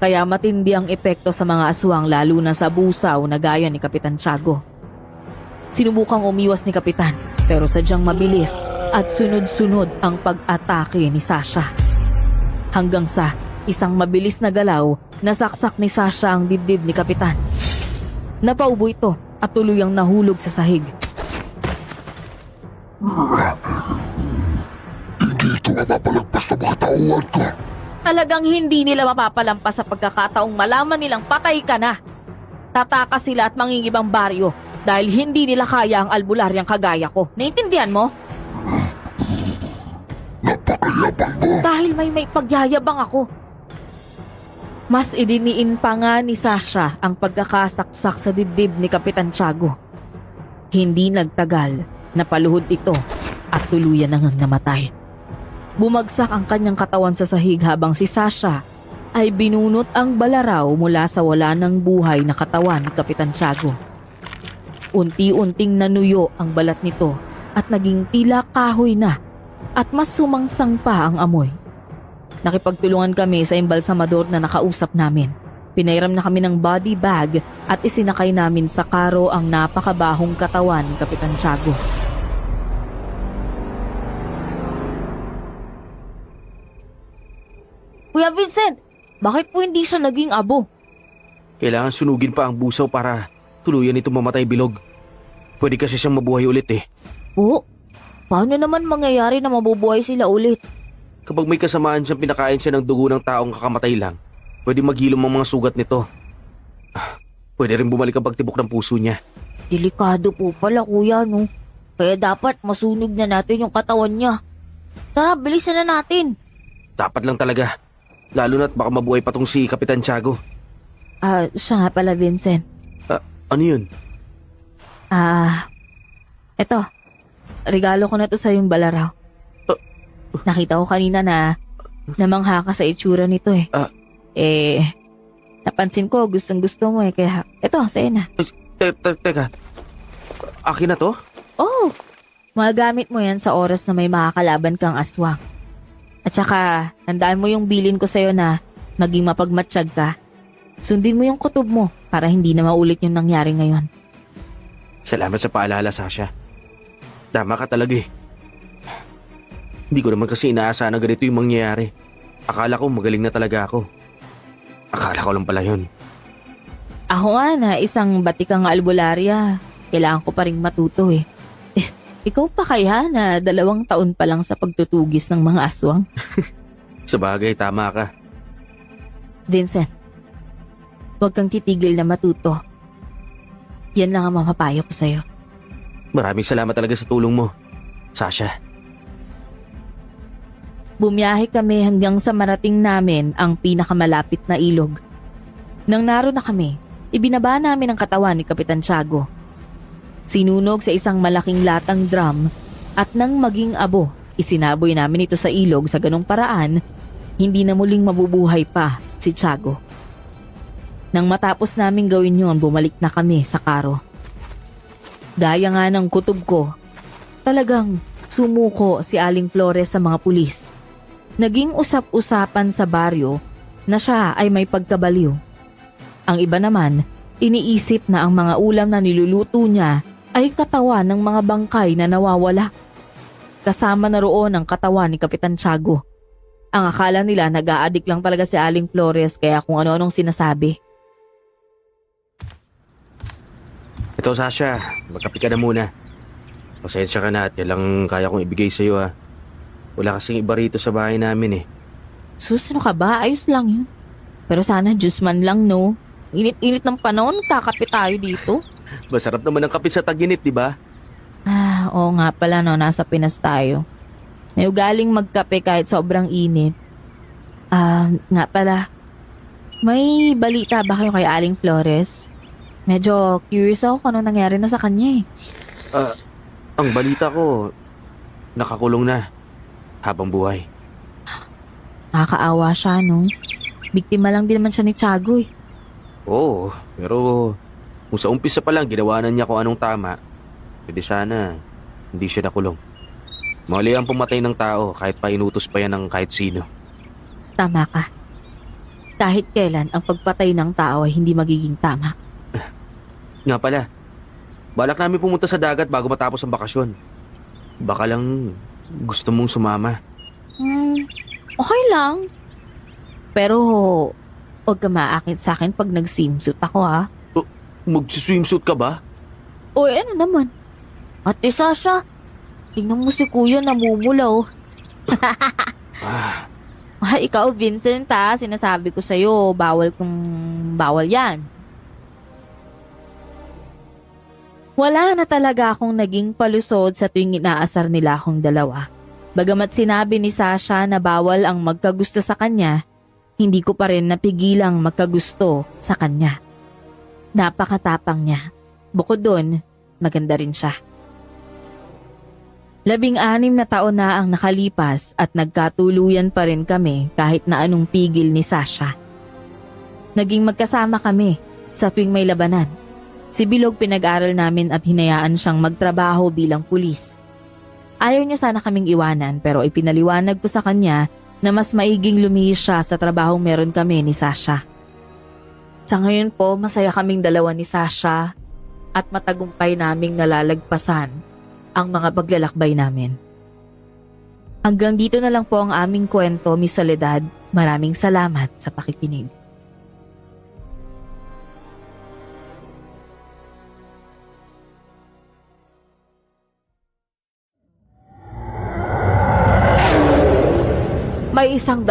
kaya matindi ang epekto sa mga aswang lalo na sa busaw na gaya ni Kapitan Tiago. Sinubukang umiwas ni Kapitan pero sadyang mabilis at sunod-sunod ang pag-atake ni Sasha. Hanggang sa isang mabilis na galaw, nasaksak ni Sasha ang dibdib ni Kapitan. Napaubo ito at tuluyang nahulog sa sahig. Hindi ito mapapalagpas na mga tauhan ko. Talagang hindi nila mapapalampas sa pagkakataong malaman nilang patay ka na. Tataka sila at mangingibang baryo dahil hindi nila kaya ang albularyang kagaya ko. Naintindihan mo? Napakayabang mo. Dahil may pagyayabang ako. Mas idiniin pa nga ni Sasha ang pagkakasaksak sa dibdib ni Kapitan Tiago. Hindi nagtagal, napaluhod ito at tuluyan nang namatay. Bumagsak ang kanyang katawan sa sahig habang si Sasha ay binunot ang balaraw mula sa wala ng buhay na katawan ni Kapitan Tiago. Unti-unting nanuyo ang balat nito at naging tila kahoy na at mas sumangsang pa ang amoy. Nakipagtulungan kami sa embalsamador na nakausap namin. Pinairam na kami ng body bag at isinakay namin sa karo ang napakabahong katawan ni Kapitan Tiago. Kuya Vincent, bakit po hindi siya naging abo? Kailangan sunugin pa ang busaw para tuluyan ito mamatay bilog. Pwede kasi siyang mabuhay ulit eh. Po, paano naman mangyayari na mabubuhay sila ulit? Kapag may kasamaan siyang pinakain siya ng dugo ng taong kakamatay lang, pwede maghilom ang mga sugat nito. Pwede rin bumalik ang pagtibok ng puso niya. Delikado po pala kuya, no? Kaya dapat masunog na natin yung katawan niya. Tara, bilisan na natin. Dapat lang talaga. Lalo na't baka mabuhay pa tong si Kapitan Tiago. Siya nga pala, Vincent. Ano yun? Eto. Regalo ko na to sa yung balaraw. Nakita ko kanina na namangha ka sa itsura nito eh. Napansin ko gustong gusto mo eh. Kaya, eto, sa'yo na. Teka. Akin na to? Oh, magagamit mo yan sa oras na may makakalaban kang aswang. At saka, tandaan mo yung bilin ko sa'yo na maging mapagmatsyag ka. Sundin mo yung kutob mo para hindi na maulit yung nangyari ngayon. Salamat sa paalala, Sasha. Tama ka talaga eh. Hindi ko naman kasi inaasahan na ganito yung mangyayari. Akala ko magaling na talaga ako. Akala ko lang pala yun. Ako nga na isang batikang albularya, kailangan ko pa rin matuto eh. Ikaw pa kaya na 2 taon pa lang sa pagtutugis ng mga aswang? Sabagay, tama ka. Vincent, huwag kang titigil na matuto. Yan lang ang mapapayo ko sa'yo. Maraming salamat talaga sa tulong mo, Sasha. Bumiyahe kami hanggang sa marating namin ang pinakamalapit na ilog. Nang naroon na kami, ibinaba namin ang katawan ni Kapitan Tiago. Sinunog sa isang malaking latang drum at nang maging abo, isinaboy namin ito sa ilog sa ganong paraan, hindi na muling mabubuhay pa si Tiago. Nang matapos namin gawin yon, bumalik na kami sa karo. Gaya nga ng kutob ko, talagang sumuko si Aling Flores sa mga pulis. Naging usap-usapan sa baryo na siya ay may pagkabaliw. Ang iba naman, iniisip na ang mga ulam na niluluto niya ay katawan ng mga bangkay na nawawala. Kasama na roon ang katawan ni Kapitan Tiago. Ang akala nila nag-aadik lang talaga si Aling Flores kaya kung ano-anong sinasabi. Ito, Sasha, magkape ka na muna. Pasensya ka na at yan lang kaya kong ibigay sa'yo ha. Wala kasing iba rito sa bahay namin eh. Sus, ano ka ba? Ayos lang yun. Pero sana juice man lang, no? Init-init ng panahon, kakape tayo dito. Masarap naman ang kape sa taginit, di ba? Oo nga pala, no? Nasa Pinas tayo. May ugaling magkape kahit sobrang init. Nga pala. May balita ba kayo kay Aling Flores? Medyo curious ako kung ano nangyari na sa kanya eh. Ang balita ko, nakakulong na habang buhay. Nakakaawa siya, no? Biktima lang din naman siya ni Tiago eh. Oo, pero kung sa umpisa pa lang ginawa na niya kung anong tama, pwede sana hindi siya nakulong. Mali ang pumatay ng tao kahit pa inutos pa yan ng kahit sino. Tama ka. Kahit kailan ang pagpatay ng tao ay hindi magiging tama. Nga pala, Balak namin pumunta sa dagat bago matapos ang bakasyon. Baka lang gusto mong sumama. Okay lang. Pero, huwag ka maakit sa akin pag nag-swimsuit ako ha. Mag-swimsuit ka ba? O ano naman? Ate Sasha, tingnan mo si kuya namumulaw. Ikaw Vincent ha, sinasabi ko sa'yo, bawal yan. Wala na talaga akong naging palusod sa tuwing inaasar nila akong dalawa. Bagamat sinabi ni Sasha na bawal ang magkagusto sa kanya, hindi ko pa rin napigilang magkagusto sa kanya. Napakatapang niya. Bukod doon, maganda rin siya. 16 na taon na ang nakalipas at nagkatuluyan pa rin kami kahit na anong pigil ni Sasha. Naging magkasama kami sa tuwing may labanan. Si Bilog pinag-aral namin at hinayaan siyang magtrabaho bilang pulis. Ayaw niya sana kaming iwanan pero ipinaliwanag ko sa kanya na mas maiging lumihis siya sa trabahong meron kami ni Sasha. Sa ngayon po, masaya kaming dalawa ni Sasha at matagumpay naming nalalagpasan ang mga paglalakbay namin. Hanggang dito na lang po ang aming kwento, Miss Soledad. Maraming salamat sa pakikinig. May isang